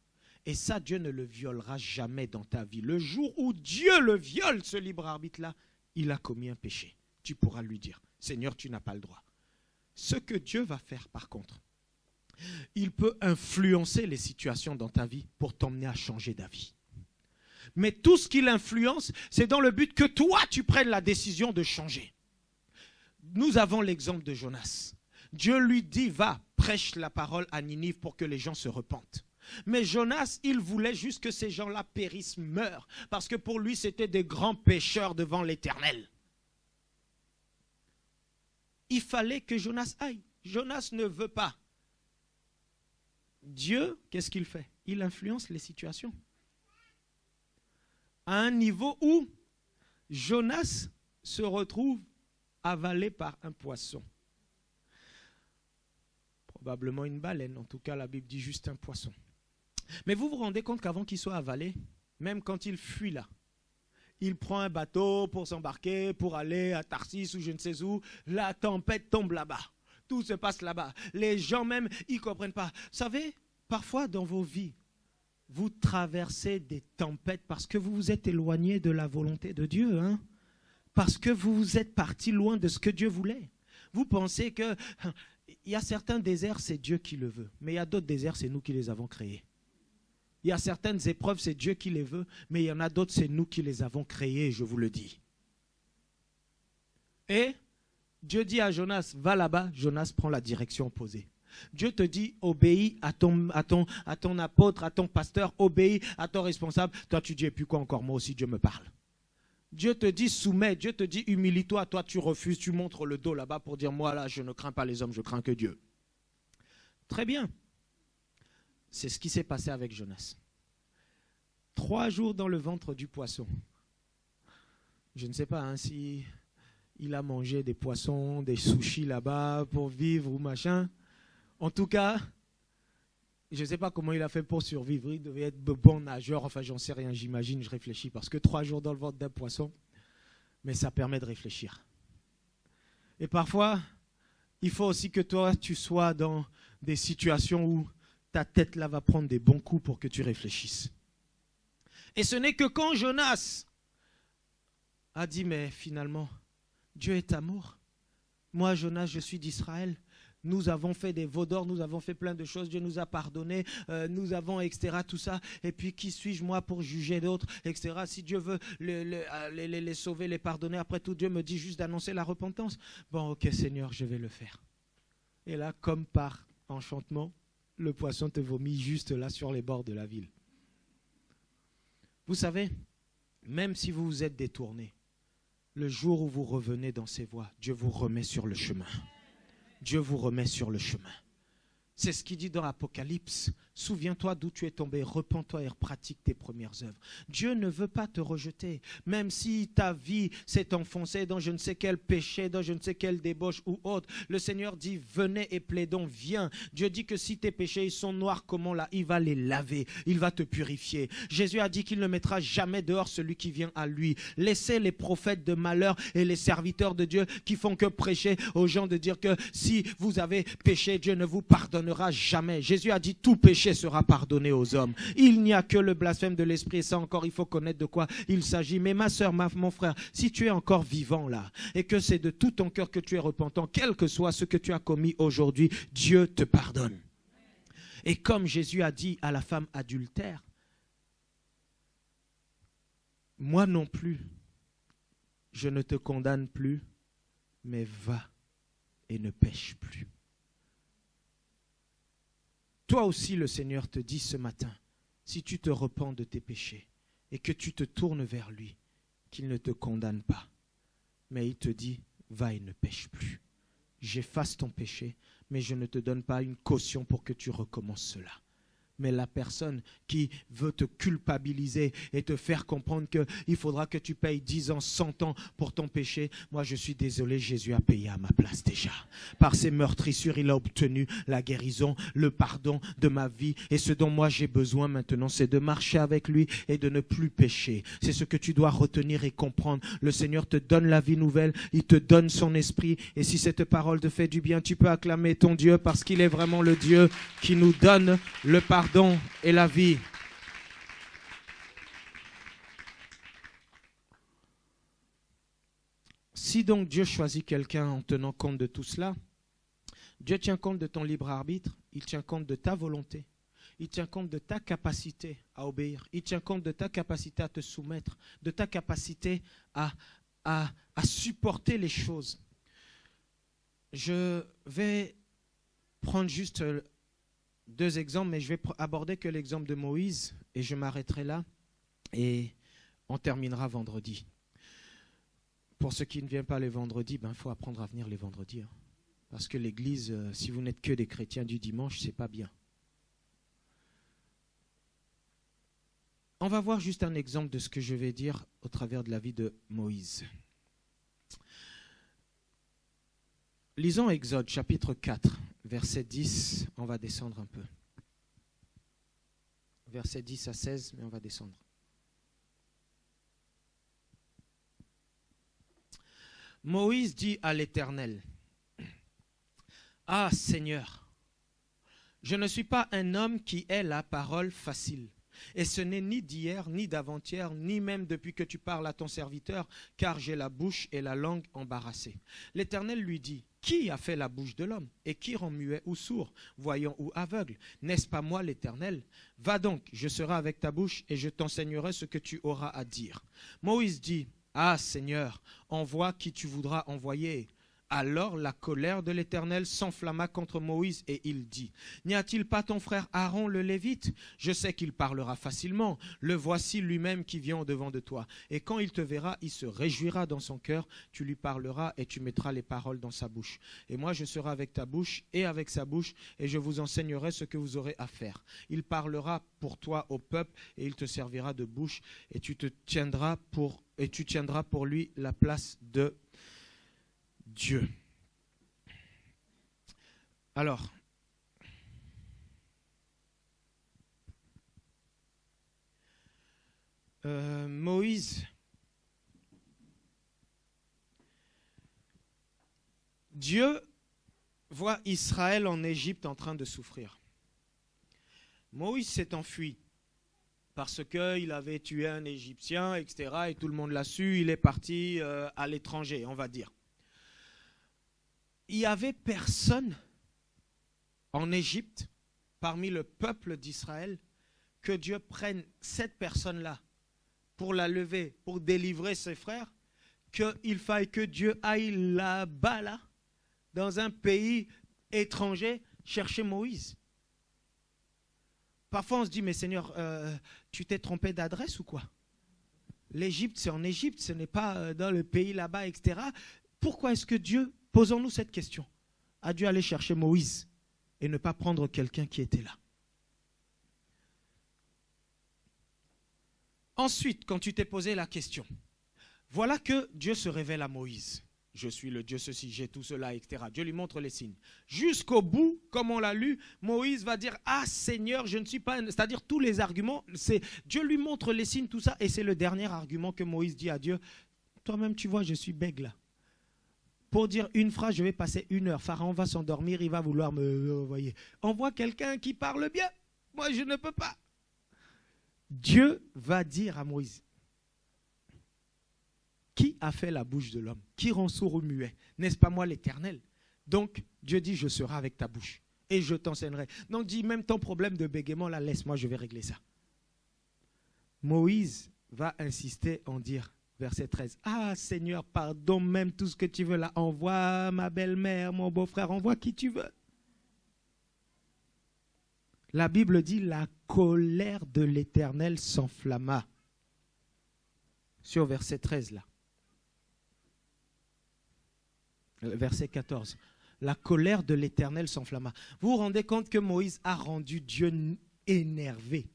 Et ça, Dieu ne le violera jamais dans ta vie. Le jour où Dieu le viole, ce libre arbitre-là, il a commis un péché. Tu pourras lui dire, Seigneur, tu n'as pas le droit. Ce que Dieu va faire, par contre, il peut influencer les situations dans ta vie pour t'emmener à changer d'avis. Mais tout ce qu'il influence, c'est dans le but que toi, tu prennes la décision de changer. Nous avons l'exemple de Jonas. Dieu lui dit, va, prêche la parole à Ninive pour que les gens se repentent. Mais Jonas, il voulait juste que ces gens-là périssent, meurent, parce que pour lui, c'était des grands pécheurs devant l'Éternel. Il fallait que Jonas aille. Jonas ne veut pas. Dieu, qu'est-ce qu'il fait? Il influence les situations. À un niveau où Jonas se retrouve avalé par un poisson. Probablement une baleine, en tout cas la Bible dit juste un poisson. Mais vous vous rendez compte qu'avant qu'il soit avalé, même quand il fuit là, il prend un bateau pour s'embarquer, pour aller à Tarsis ou je ne sais où, la tempête tombe là-bas. Tout se passe là-bas. Les gens même, ils ne comprennent pas. Vous savez, parfois dans vos vies, vous traversez des tempêtes parce que vous vous êtes éloigné de la volonté de Dieu. Hein? Parce que vous vous êtes parti loin de ce que Dieu voulait. Vous pensez que il y a certains déserts, c'est Dieu qui le veut. Mais il y a d'autres déserts, c'est nous qui les avons créés. Il y a certaines épreuves, c'est Dieu qui les veut. Mais il y en a d'autres, c'est nous qui les avons créées, je vous le dis. Et Dieu dit à Jonas, va là-bas. Jonas prend la direction opposée. Dieu te dit, obéis à ton apôtre, à ton pasteur, obéis à ton responsable. Toi, tu dis, et puis quoi encore? Moi aussi, Dieu me parle. Dieu te dit, soumets. Dieu te dit, humilie-toi. Toi, tu refuses, tu montres le dos là-bas pour dire, moi, là, je ne crains pas les hommes, je crains que Dieu. Très bien. C'est ce qui s'est passé avec Jonas. 3 jours dans le ventre du poisson. Je ne sais pas hein, si il a mangé des poissons, des sushis là-bas pour vivre ou machin. En tout cas, je ne sais pas comment il a fait pour survivre. Il devait être bon nageur. Enfin, j'en sais rien, j'imagine, je réfléchis. Parce que 3 jours dans le ventre d'un poisson, mais ça permet de réfléchir. Et parfois, il faut aussi que toi, tu sois dans des situations où ta tête là va prendre des bons coups pour que tu réfléchisses. Et ce n'est que quand Jonas a dit, mais finalement, Dieu est amour. Moi, Jonas, je suis d'Israël. Nous avons fait des veaux d'or, nous avons fait plein de choses, Dieu nous a pardonné, nous avons, etc., tout ça. Et puis, qui suis-je, moi, pour juger d'autres, etc. Si Dieu veut les sauver, les pardonner, après tout, Dieu me dit juste d'annoncer la repentance. Bon, ok, Seigneur, je vais le faire. Et là, comme par enchantement, le poisson te vomit juste là sur les bords de la ville. Vous savez, même si vous vous êtes détourné, le jour où vous revenez dans ses voies, Dieu vous remet sur le chemin. Dieu vous remet sur le chemin. C'est ce qu'il dit dans Apocalypse. Souviens-toi d'où tu es tombé, repens-toi et pratique tes premières œuvres. Dieu ne veut pas te rejeter, même si ta vie s'est enfoncée dans je ne sais quel péché, dans je ne sais quelle débauche ou autre. Le Seigneur dit, venez et plaidons, viens. Dieu dit que si tes péchés ils sont noirs comme on l'a, il va les laver, il va te purifier. Jésus a dit qu'il ne mettra jamais dehors celui qui vient à lui. Laissez les prophètes de malheur et les serviteurs de Dieu qui font que prêcher aux gens de dire que si vous avez péché, Dieu ne vous pardonnera jamais. Jésus a dit, tout péché sera pardonné aux hommes. Il n'y a que le blasphème de l'esprit, et ça encore, il faut connaître de quoi il s'agit. Mais ma soeur, mon frère, si tu es encore vivant là, et que c'est de tout ton cœur que tu es repentant, quel que soit ce que tu as commis aujourd'hui, Dieu te pardonne. Et comme Jésus a dit à la femme adultère, moi non plus, je ne te condamne plus, mais va et ne pêche plus. Toi aussi, le Seigneur te dit ce matin, si tu te repens de tes péchés et que tu te tournes vers lui, qu'il ne te condamne pas, mais il te dit, va et ne pêche plus. J'efface ton péché, mais je ne te donne pas une caution pour que tu recommences cela. Mais la personne qui veut te culpabiliser et te faire comprendre qu'il faudra que tu payes 10 ans, 100 ans pour ton péché, moi je suis désolé, Jésus a payé à ma place déjà. Par ses meurtrissures, il a obtenu la guérison, le pardon de ma vie. Et ce dont moi j'ai besoin maintenant, c'est de marcher avec lui et de ne plus pécher. C'est ce que tu dois retenir et comprendre. Le Seigneur te donne la vie nouvelle, il te donne son esprit. Et si cette parole te fait du bien, tu peux acclamer ton Dieu parce qu'il est vraiment le Dieu qui nous donne le pardon et la vie. Si donc Dieu choisit quelqu'un en tenant compte de tout cela, Dieu tient compte de ton libre arbitre, il tient compte de ta volonté, il tient compte de ta capacité à obéir, il tient compte de ta capacité à te soumettre, de ta capacité à supporter les choses. Je vais prendre juste 2 exemples, mais je vais aborder que l'exemple de Moïse et je m'arrêterai là et on terminera vendredi. Pour ceux qui ne viennent pas les vendredis, il faut apprendre à venir les vendredis. Hein. Parce que l'église, si vous n'êtes que des chrétiens du dimanche, c'est pas bien. On va voir juste un exemple de ce que je vais dire au travers de la vie de Moïse. Lisons Exode chapitre 4. Verset 10, on va descendre un peu. Verset 10 à 16, mais on va descendre. Moïse dit à l'Éternel, « Ah Seigneur, je ne suis pas un homme qui ait la parole facile. Et ce n'est ni d'hier, ni d'avant-hier, ni même depuis que tu parles à ton serviteur, car j'ai la bouche et la langue embarrassées. » L'Éternel lui dit, « Qui a fait la bouche de l'homme? Et qui rend muet ou sourd, voyant ou aveugle? N'est-ce pas moi l'Éternel? Va donc, je serai avec ta bouche et je t'enseignerai ce que tu auras à dire. » Moïse dit, « Ah Seigneur, envoie qui tu voudras envoyer. » Alors la colère de l'Éternel s'enflamma contre Moïse et il dit, « N'y a-t-il pas ton frère Aaron le Lévite? Je sais qu'il parlera facilement. Le voici lui-même qui vient au-devant de toi. Et quand il te verra, il se réjouira dans son cœur. Tu lui parleras et tu mettras les paroles dans sa bouche. Et moi je serai avec ta bouche et avec sa bouche et je vous enseignerai ce que vous aurez à faire. Il parlera pour toi au peuple et il te servira de bouche et tu tiendras pour lui la place de Dieu. » Alors, Moïse, Dieu voit Israël en Égypte en train de souffrir. Moïse s'est enfui parce qu'il avait tué un Égyptien, etc. Et tout le monde l'a su, il est parti à l'étranger, on va dire. Il n'y avait personne en Égypte, parmi le peuple d'Israël, que Dieu prenne cette personne-là pour la lever, pour délivrer ses frères, qu'il faille que Dieu aille là-bas, là, dans un pays étranger, chercher Moïse. Parfois on se dit, mais Seigneur, tu t'es trompé d'adresse ou quoi? L'Égypte, c'est en Égypte, ce n'est pas dans le pays là-bas, etc. Pourquoi est-ce que Dieu, posons-nous cette question, a dû aller chercher Moïse et ne pas prendre quelqu'un qui était là. Ensuite, quand tu t'es posé la question, voilà que Dieu se révèle à Moïse. Je suis le Dieu ceci, j'ai tout cela, etc. Dieu lui montre les signes. Jusqu'au bout, comme on l'a lu, Moïse va dire « Ah Seigneur, je ne suis pas... » C'est-à-dire tous les arguments, Dieu lui montre les signes, tout ça. Et c'est le dernier argument que Moïse dit à Dieu. Toi-même, tu vois, je suis bègue là. Pour dire une phrase, je vais passer 1 heure. Pharaon va s'endormir, il va vouloir me... voyez. Envoie quelqu'un qui parle bien. Moi, je ne peux pas. Dieu va dire à Moïse, qui a fait la bouche de l'homme? Qui rend sourd ou muet? N'est-ce pas moi l'Éternel? Donc, Dieu dit, je serai avec ta bouche et je t'enseignerai. Donc, dit, même ton problème de bégaiement, là, laisse-moi, je vais régler ça. Moïse va insister en dire, verset 13, ah Seigneur, pardon, même tout ce que tu veux là, envoie ma belle-mère, mon beau-frère, envoie qui tu veux. La Bible dit, la colère de l'Éternel s'enflamma. Sur verset 13 là. Verset 14. La colère de l'Éternel s'enflamma. Vous vous rendez compte que Moïse a rendu Dieu énervé.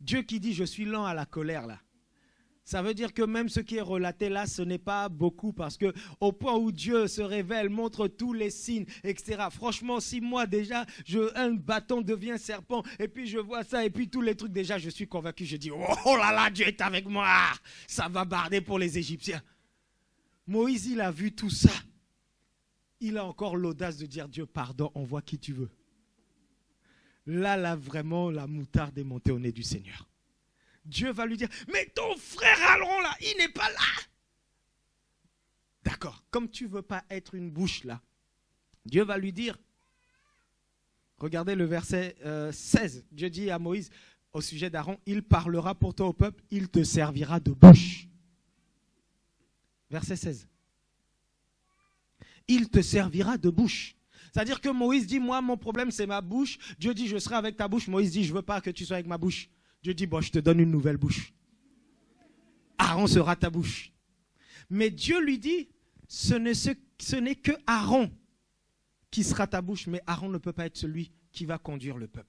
Dieu qui dit, je suis lent à la colère là. Ça veut dire que même ce qui est relaté là, ce n'est pas beaucoup parce que au point où Dieu se révèle, montre tous les signes, etc. Franchement, si moi déjà, un bâton devient serpent et puis je vois ça et puis tous les trucs déjà, je suis convaincu, je dis, oh là là, Dieu est avec moi. Ça va barder pour les Égyptiens. Moïse, il a vu tout ça. Il a encore l'audace de dire, Dieu, pardon, envoie qui tu veux. Là, vraiment, la moutarde est montée au nez du Seigneur. Dieu va lui dire, mais ton frère Aaron là, il n'est pas là. D'accord, comme tu ne veux pas être une bouche là, Dieu va lui dire, regardez le verset 16, Dieu dit à Moïse au sujet d'Aaron, il parlera pour toi au peuple, il te servira de bouche. Verset 16. Il te servira de bouche. C'est-à-dire que Moïse dit, moi mon problème c'est ma bouche. Dieu dit, je serai avec ta bouche. Moïse dit, je ne veux pas que tu sois avec ma bouche. Dieu dit, bon, je te donne une nouvelle bouche. Aaron sera ta bouche. Mais Dieu lui dit, ce n'est que Aaron qui sera ta bouche, mais Aaron ne peut pas être celui qui va conduire le peuple.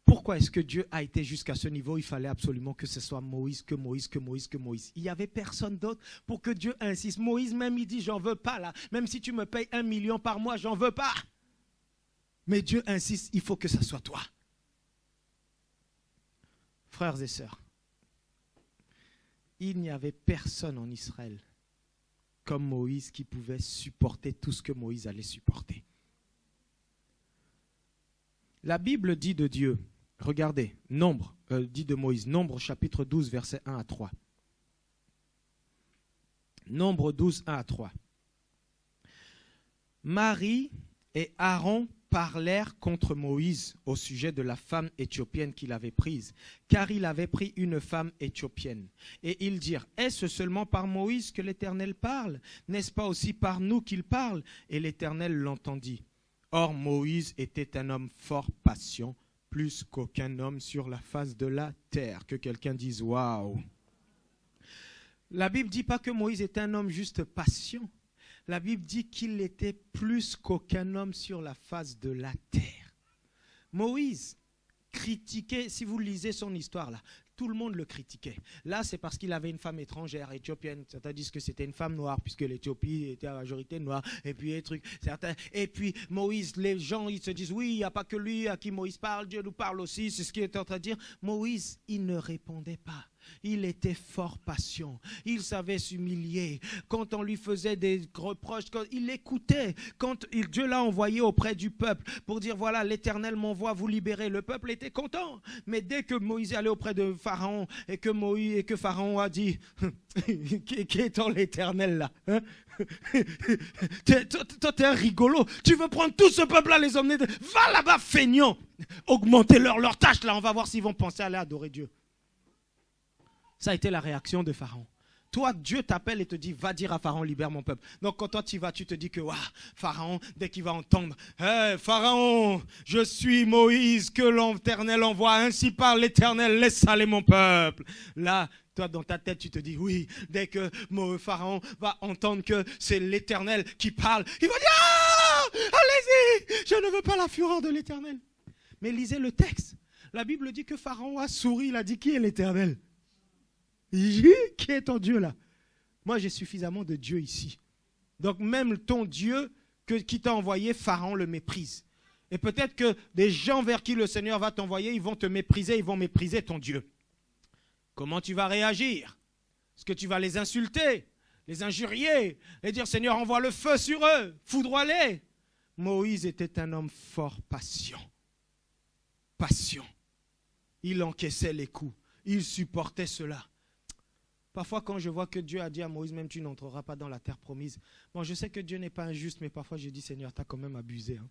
Pourquoi est-ce que Dieu a été jusqu'à ce niveau? Il fallait absolument que ce soit Moïse, que Moïse, que Moïse, que Moïse. Il n'y avait personne d'autre pour que Dieu insiste. Moïse même, il dit, j'en veux pas là. Même si tu me payes 1 million par mois, j'en veux pas. Mais Dieu insiste, il faut que ce soit toi. Frères et sœurs, il n'y avait personne en Israël comme Moïse qui pouvait supporter tout ce que Moïse allait supporter. La Bible dit de Dieu, regardez, dit de Moïse, Nombre chapitre 12, versets 1 à 3. Nombre 12, 1 à 3. Marie et Aaron parlèrent contre Moïse au sujet de la femme éthiopienne qu'il avait prise, car il avait pris une femme éthiopienne. Et ils dirent, est-ce seulement par Moïse que l'Éternel parle? N'est-ce pas aussi par nous qu'il parle? Et l'Éternel l'entendit. Or Moïse était un homme fort patient, plus qu'aucun homme sur la face de la terre. Que quelqu'un dise, waouh! La Bible ne dit pas que Moïse est un homme juste patient. La Bible dit qu'il était plus qu'aucun homme sur la face de la terre. Moïse critiquait, si vous lisez son histoire là, tout le monde le critiquait. Là, c'est parce qu'il avait une femme étrangère, éthiopienne. Certains disent que c'était une femme noire, puisque l'Éthiopie était à majorité noire. Et puis, et puis Moïse, les gens, ils se disent, oui, il n'y a pas que lui à qui Moïse parle, Dieu nous parle aussi, c'est ce qu'il est en train de dire. Moïse, il ne répondait pas. Il était fort patient. Il savait s'humilier. Quand on lui faisait des reproches, il écoutait. Quand Dieu l'a envoyé auprès du peuple pour dire, voilà, l'Éternel m'envoie vous libérer, le peuple était content. Mais dès que Moïse allait auprès de Pharaon et que Pharaon a dit, qui est l'Éternel là, hein? Toi, t'es un rigolo. Tu veux prendre tout ce peuple-là, les emmener. Va là-bas, feignant. Augmenter leur tâche là. On va voir s'ils vont penser à aller adorer Dieu. Ça a été la réaction de Pharaon. Toi, Dieu t'appelle et te dit, va dire à Pharaon, libère mon peuple. Donc quand toi tu vas, tu te dis que, Pharaon, dès qu'il va entendre, hey, Pharaon, je suis Moïse que l'Éternel envoie, ainsi parle l'Éternel, laisse aller mon peuple. Là, toi, dans ta tête, tu te dis, oui, dès que Pharaon va entendre que c'est l'Éternel qui parle, il va dire, allez-y, je ne veux pas la fureur de l'Éternel. Mais lisez le texte. La Bible dit que Pharaon a souri, il a dit, qui est l'Éternel? Qui est ton Dieu là? Moi, j'ai suffisamment de Dieu ici. Donc même ton Dieu qui t'a envoyé, Pharaon le méprise. Et peut-être que des gens vers qui le Seigneur va t'envoyer, ils vont te mépriser, ils vont mépriser ton Dieu. Comment tu vas réagir? Est-ce que tu vas les insulter, les injurier, et dire, Seigneur, envoie le feu sur eux, foudroie-les? Moïse était un homme fort patient. Patient. Il encaissait les coups. Il supportait cela. Parfois, quand je vois que Dieu a dit à Moïse, même tu n'entreras pas dans la terre promise. Bon, je sais que Dieu n'est pas injuste, mais parfois je dis, Seigneur, tu as quand même abusé. Hein.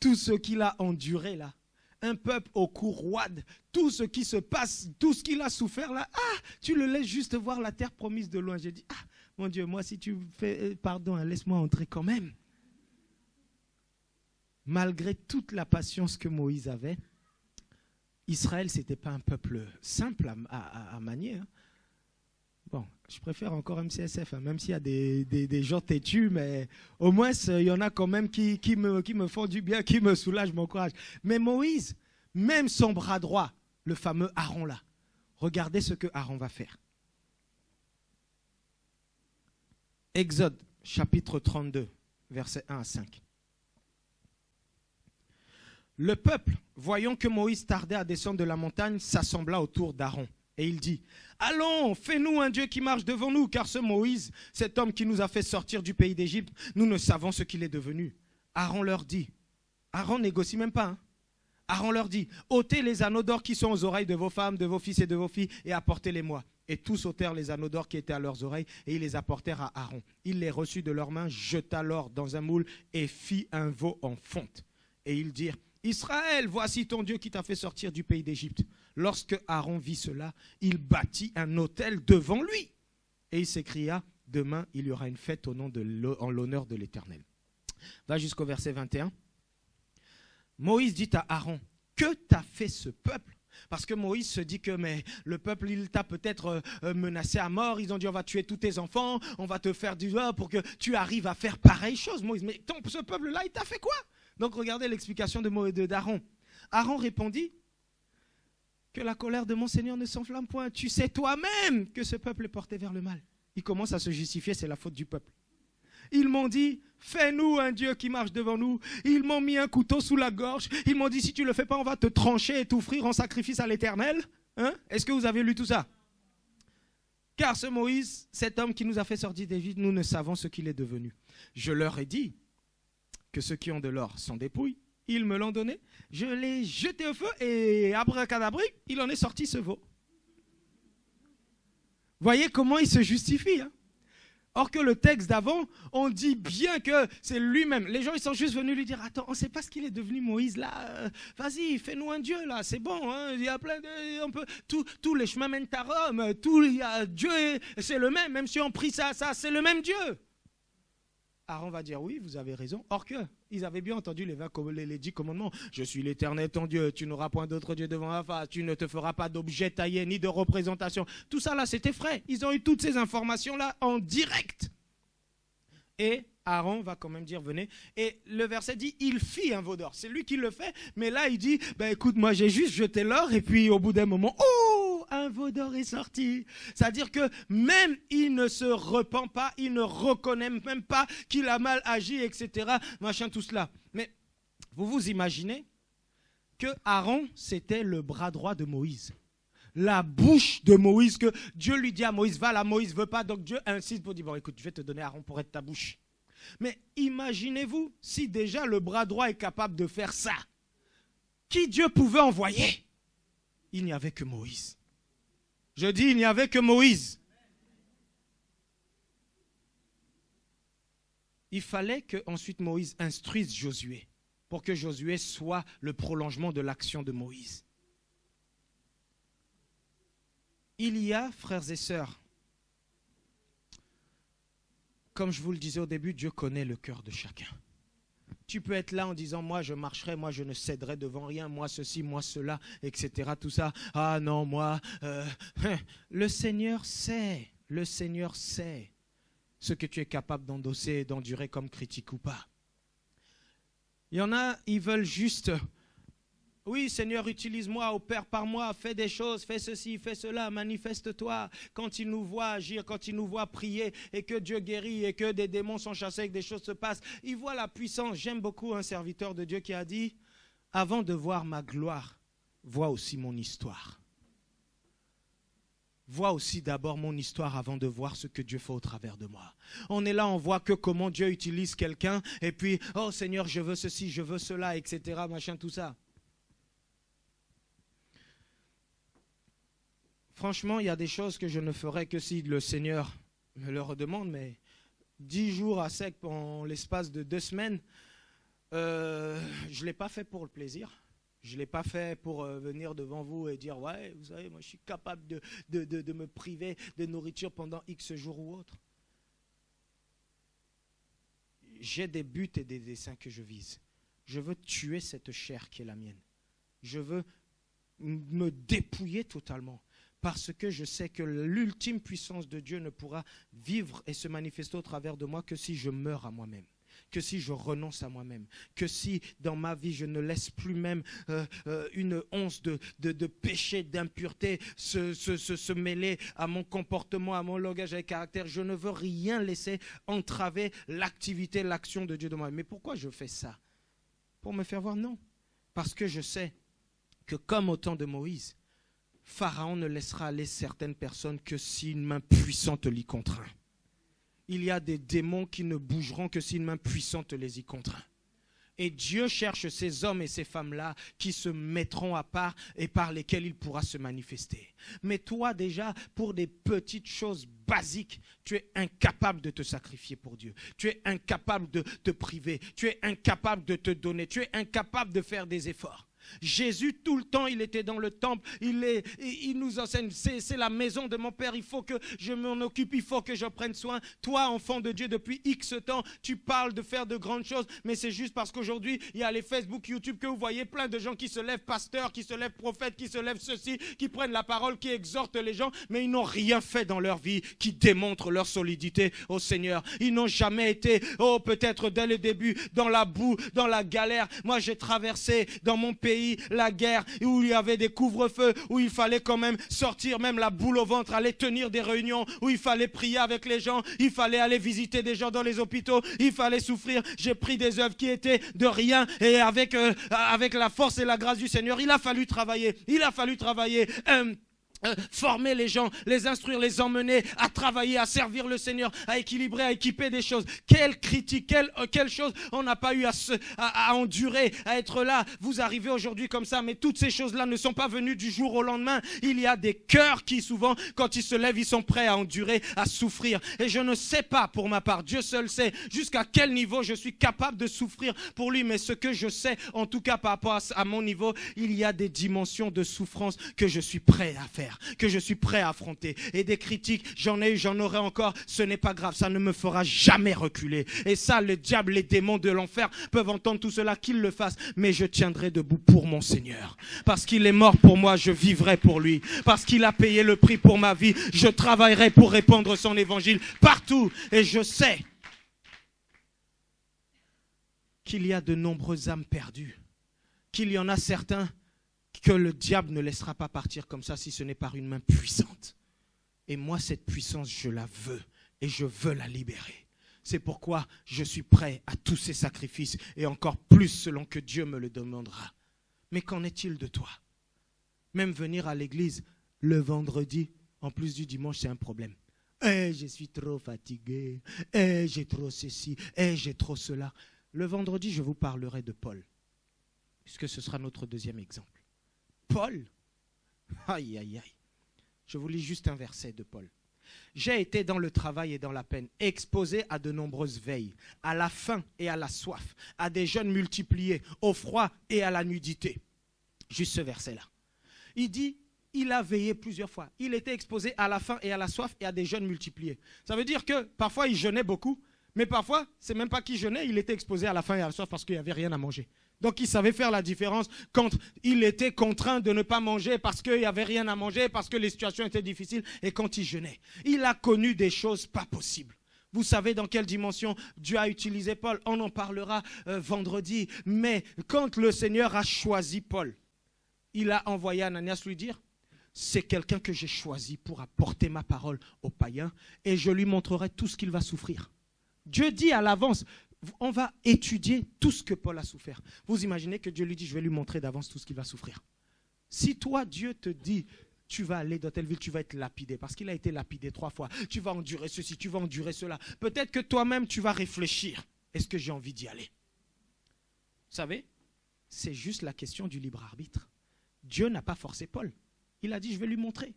Tout ce qu'il a enduré là, un peuple au cou roide, tout ce qui se passe, tout ce qu'il a souffert là, tu le laisses juste voir la terre promise de loin. J'ai dit, mon Dieu, moi si tu fais pardon, laisse-moi entrer quand même. Malgré toute la patience que Moïse avait, Israël, ce n'était pas un peuple simple à manier. Hein. Bon, je préfère encore MCSF, hein, même s'il y a des gens têtus, mais au moins, il y en a quand même qui me font du bien, qui me soulagent, m'encouragent. Mais Moïse, même son bras droit, le fameux Aaron là, regardez ce que Aaron va faire. Exode, chapitre 32, versets 1 à 5. Le peuple, voyant que Moïse tardait à descendre de la montagne, s'assembla autour d'Aaron. Et il dit, allons, fais-nous un Dieu qui marche devant nous, car ce Moïse, cet homme qui nous a fait sortir du pays d'Égypte, nous ne savons ce qu'il est devenu. Aaron leur dit, Aaron négocie même pas. Hein. Aaron leur dit, ôtez les anneaux d'or qui sont aux oreilles de vos femmes, de vos fils et de vos filles, et apportez-les-moi. Et tous ôtèrent les anneaux d'or qui étaient à leurs oreilles, et ils les apportèrent à Aaron. Il les reçut de leurs mains, jeta l'or dans un moule, et fit un veau en fonte. Et ils dirent, Israël, voici ton Dieu qui t'a fait sortir du pays d'Égypte. Lorsque Aaron vit cela, il bâtit un autel devant lui. Et il s'écria, demain il y aura une fête en l'honneur de l'Éternel. Va jusqu'au verset 21. Moïse dit à Aaron, que t'a fait ce peuple? Parce que Moïse se dit que le peuple, il t'a peut-être menacé à mort. Ils ont dit, on va tuer tous tes enfants, on va te faire du doigt pour que tu arrives à faire pareille chose. Moïse, mais ce peuple-là, il t'a fait quoi? Donc regardez l'explication d'Aaron. Aaron répondit que la colère de mon Seigneur ne s'enflamme point. Tu sais toi-même que ce peuple est porté vers le mal. Il commence à se justifier, c'est la faute du peuple. Ils m'ont dit, fais-nous un Dieu qui marche devant nous. Ils m'ont mis un couteau sous la gorge. Ils m'ont dit, si tu ne le fais pas, on va te trancher et t'offrir en sacrifice à l'Éternel. Hein? Est-ce que vous avez lu tout ça? Car ce Moïse, cet homme qui nous a fait sortir d'Égypte, nous ne savons ce qu'il est devenu. Je leur ai dit que ceux qui ont de l'or sont dépouilles. Ils me l'ont donné. Je l'ai jeté au feu et abracadabra, il en est sorti ce veau. Voyez comment il se justifie. Hein? Or que le texte d'avant, on dit bien que c'est lui-même. Les gens, ils sont juste venus lui dire, attends, on ne sait pas ce qu'il est devenu Moïse là. Vas-y, fais-nous un Dieu là, c'est bon. Hein? Il y a plein de... tous les chemins mènent à Rome. Dieu, c'est le même si on prie ça, c'est le même Dieu. Aaron va dire, oui, vous avez raison. Or qu'ils avaient bien entendu les 10 commandements. Je suis l'Éternel ton Dieu, tu n'auras point d'autre Dieu devant ma face, tu ne te feras pas d'objet taillé ni de représentation. Tout ça là, c'était frais. Ils ont eu toutes ces informations là en direct. Et Aaron va quand même dire, venez. Et le verset dit, il fit un veau d'or. C'est lui qui le fait. Mais là, il dit, écoute, moi j'ai juste jeté l'or. Et puis au bout d'un moment, un veau d'or est sorti. C'est-à-dire que même il ne se repent pas, il ne reconnaît même pas qu'il a mal agi, etc. Machin, tout cela. Mais vous vous imaginez que Aaron, c'était le bras droit de Moïse. La bouche de Moïse, que Dieu lui dit à Moïse, va là, Moïse ne veut pas. Donc Dieu insiste pour dire, bon écoute, je vais te donner Aaron pour être ta bouche. Mais imaginez-vous si déjà le bras droit est capable de faire ça. Qui Dieu pouvait envoyer? Il n'y avait que Moïse. Je dis, il n'y avait que Moïse. Il fallait que ensuite Moïse instruise Josué pour que Josué soit le prolongement de l'action de Moïse. Il y a, frères et sœurs, comme je vous le disais au début, Dieu connaît le cœur de chacun. Tu peux être là en disant, moi je marcherai, moi je ne céderai devant rien, moi ceci, moi cela, etc. Tout ça. Ah non, moi... Le Seigneur sait ce que tu es capable d'endosser et d'endurer comme critique ou pas. Il y en a, ils veulent juste, oui Seigneur, utilise-moi, opère par moi, fais des choses, fais ceci, fais cela, manifeste-toi. Quand ils nous voient agir, quand ils nous voient prier et que Dieu guérit et que des démons sont chassés et que des choses se passent, ils voient la puissance. J'aime beaucoup un serviteur de Dieu qui a dit, avant de voir ma gloire, vois aussi mon histoire. Vois aussi d'abord mon histoire avant de voir ce que Dieu fait au travers de moi. On est là, on voit que comment Dieu utilise quelqu'un et puis, oh Seigneur, je veux ceci, je veux cela, etc., machin, tout ça. Franchement, il y a des choses que je ne ferai que si le Seigneur me le redemande, mais 10 jours à sec en l'espace de 2 semaines, je ne l'ai pas fait pour le plaisir. Je ne l'ai pas fait pour venir devant vous et dire « Ouais, vous savez, moi je suis capable de me priver de nourriture pendant X jours ou autre. » J'ai des buts et des desseins que je vise. Je veux tuer cette chair qui est la mienne. Je veux me dépouiller totalement. Parce que je sais que l'ultime puissance de Dieu ne pourra vivre et se manifester au travers de moi que si je meurs à moi-même. Que si je renonce à moi-même, que si dans ma vie je ne laisse plus même une once de péché, d'impureté se mêler à mon comportement, à mon langage, à mon caractère. Je ne veux rien laisser entraver l'activité, l'action de Dieu de moi. Mais pourquoi je fais ça? Pour me faire voir? Non. Parce que je sais que comme au temps de Moïse, Pharaon ne laissera aller certaines personnes que si une main puissante l'y contraint. Il y a des démons qui ne bougeront que si une main puissante les y contraint. Et Dieu cherche ces hommes et ces femmes-là qui se mettront à part et par lesquels il pourra se manifester. Mais toi déjà, pour des petites choses basiques, tu es incapable de te sacrifier pour Dieu. Tu es incapable de te priver. Tu es incapable de te donner. Tu es incapable de faire des efforts. Jésus, tout le temps, il était dans le temple, il nous enseigne, c'est la maison de mon Père, il faut que je m'en occupe, il faut que je prenne soin. Toi, enfant de Dieu, depuis X temps, tu parles de faire de grandes choses, mais c'est juste parce qu'aujourd'hui, il y a les Facebook, YouTube, que vous voyez plein de gens qui se lèvent pasteurs, qui se lèvent prophètes, qui se lèvent ceci, qui prennent la parole, qui exhortent les gens, mais ils n'ont rien fait dans leur vie qui démontre leur solidité au Seigneur. Ils n'ont jamais été, peut-être dès le début, dans la boue, dans la galère. Moi, j'ai traversé dans mon pays la guerre, où il y avait des couvre-feux, où il fallait quand même sortir même la boule au ventre, aller tenir des réunions, où il fallait prier avec les gens, il fallait aller visiter des gens dans les hôpitaux, il fallait souffrir. J'ai pris des œuvres qui étaient de rien et avec la force et la grâce du Seigneur, il a fallu travailler. Former les gens, les instruire, les emmener à travailler, à servir le Seigneur, à équilibrer, à équiper des choses. Quelle critique, quelle chose on n'a pas eu à endurer, à être là. Vous arrivez aujourd'hui comme ça, mais toutes ces choses-là ne sont pas venues du jour au lendemain. Il y a des cœurs qui souvent, quand ils se lèvent, ils sont prêts à endurer, à souffrir. Et je ne sais pas pour ma part, Dieu seul sait jusqu'à quel niveau je suis capable de souffrir pour lui. Mais ce que je sais, en tout cas par rapport à mon niveau, il y a des dimensions de souffrance que je suis prêt à faire, que je suis prêt à affronter. Et des critiques, j'en ai eu, j'en aurai encore, ce n'est pas grave, ça ne me fera jamais reculer. Et ça, le diable, les démons de l'enfer peuvent entendre tout cela, qu'ils le fassent, mais je tiendrai debout pour mon Seigneur. Parce qu'il est mort pour moi, je vivrai pour lui. Parce qu'il a payé le prix pour ma vie, je travaillerai pour répandre son évangile partout. Et je sais qu'il y a de nombreuses âmes perdues, qu'il y en a certains que le diable ne laissera pas partir comme ça si ce n'est par une main puissante. Et moi, cette puissance, je la veux et je veux la libérer. C'est pourquoi je suis prêt à tous ces sacrifices et encore plus selon que Dieu me le demandera. Mais qu'en est-il de toi? Même venir à l'église le vendredi, en plus du dimanche, c'est un problème. Je suis trop fatigué, j'ai trop ceci, j'ai trop cela. Le vendredi, je vous parlerai de Paul, puisque ce sera notre deuxième exemple. Paul, aïe, aïe, aïe. Je vous lis juste un verset de Paul. J'ai été dans le travail et dans la peine, exposé à de nombreuses veilles, à la faim et à la soif, à des jeûnes multipliés, au froid et à la nudité. Juste ce verset-là. Il dit, il a veillé plusieurs fois. Il était exposé à la faim et à la soif et à des jeûnes multipliés. Ça veut dire que parfois il jeûnait beaucoup, mais parfois, c'est même pas qu'il jeûnait, il était exposé à la faim et à la soif parce qu'il n'y avait rien à manger. Donc, il savait faire la différence quand il était contraint de ne pas manger parce qu'il n'y avait rien à manger, parce que les situations étaient difficiles, et quand il jeûnait. Il a connu des choses pas possibles. Vous savez dans quelle dimension Dieu a utilisé Paul. On en parlera vendredi. Mais quand le Seigneur a choisi Paul, il a envoyé Ananias lui dire, c'est quelqu'un que j'ai choisi pour apporter ma parole aux païens et je lui montrerai tout ce qu'il va souffrir. Dieu dit à l'avance, on va étudier tout ce que Paul a souffert. Vous imaginez que Dieu lui dit, je vais lui montrer d'avance tout ce qu'il va souffrir. Si toi, Dieu te dit, tu vas aller dans telle ville, tu vas être lapidé, parce qu'il a été lapidé 3 fois. Tu vas endurer ceci, tu vas endurer cela. Peut-être que toi-même, tu vas réfléchir. Est-ce que j'ai envie d'y aller? Vous savez, c'est juste la question du libre arbitre. Dieu n'a pas forcé Paul. Il a dit, je vais lui montrer.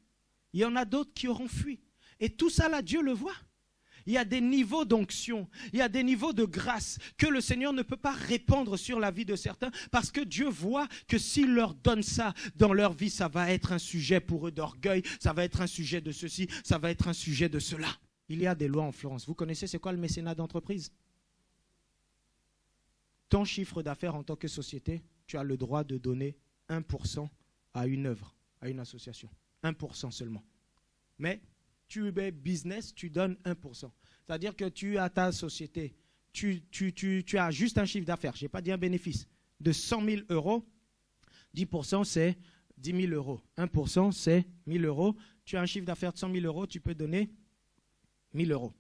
Il y en a d'autres qui auront fui. Et tout ça, là, Dieu le voit. Il y a des niveaux d'onction, il y a des niveaux de grâce que le Seigneur ne peut pas répandre sur la vie de certains parce que Dieu voit que s'il leur donne ça dans leur vie, ça va être un sujet pour eux d'orgueil, ça va être un sujet de ceci, ça va être un sujet de cela. Il y a des lois en Florence. Vous connaissez c'est quoi le mécénat d'entreprise? Ton chiffre d'affaires en tant que société, tu as le droit de donner 1% à une œuvre, à une association. 1% seulement. Mais tu es business, tu donnes 1%. C'est-à-dire que tu as ta société, tu as juste un chiffre d'affaires, je n'ai pas dit un bénéfice, de 100 000 euros, 10% c'est 10 000 euros. 1% c'est 1 000 euros. Tu as un chiffre d'affaires de 100 000 euros, tu peux donner 1 000 euros.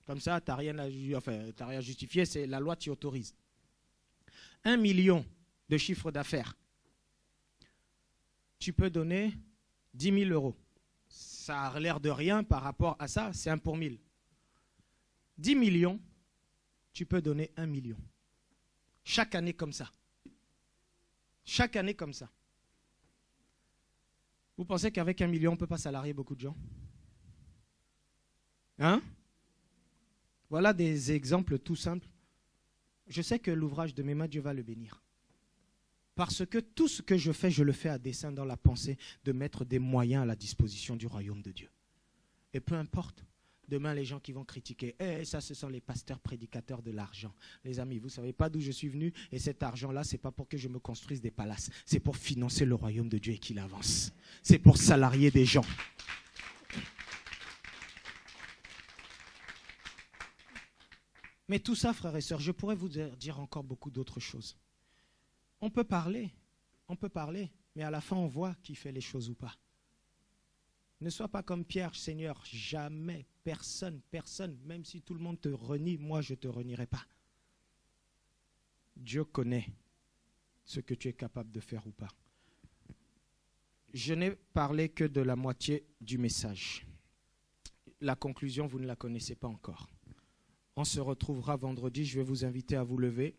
Comme ça, tu n'as rien à justifier, c'est la loi t'y autorise. 1 million de chiffre d'affaires, tu peux donner 10 000 euros. Ça a l'air de rien par rapport à ça, c'est 1 pour 1000. 10 millions, tu peux donner 1 million. Chaque année comme ça. Chaque année comme ça. Vous pensez qu'avec 1 million, on ne peut pas salarier beaucoup de gens? Hein? Voilà des exemples tout simples. Je sais que l'ouvrage de mes mains, Dieu va le bénir. Parce que tout ce que je le fais à dessein dans la pensée de mettre des moyens à la disposition du royaume de Dieu. Et peu importe, demain les gens qui vont critiquer, ça ce sont les pasteurs prédicateurs de l'argent. Les amis, vous ne savez pas d'où je suis venu et cet argent-là, ce n'est pas pour que je me construise des palaces. C'est pour financer le royaume de Dieu et qu'il avance. C'est pour salarier des gens. Mais tout ça, frères et sœurs, je pourrais vous dire encore beaucoup d'autres choses. On peut parler, mais à la fin, on voit qui fait les choses ou pas. Ne sois pas comme Pierre, Seigneur, jamais, personne, même si tout le monde te renie, moi je ne te renierai pas. Dieu connaît ce que tu es capable de faire ou pas. Je n'ai parlé que de la moitié du message. La conclusion, vous ne la connaissez pas encore. On se retrouvera vendredi, je vais vous inviter à vous lever.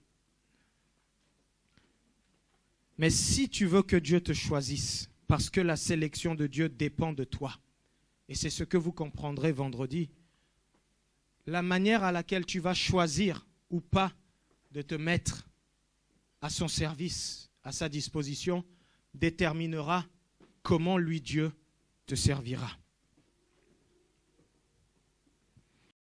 Mais si tu veux que Dieu te choisisse, parce que la sélection de Dieu dépend de toi, et c'est ce que vous comprendrez vendredi, la manière à laquelle tu vas choisir ou pas de te mettre à son service, à sa disposition, déterminera comment lui, Dieu, te servira.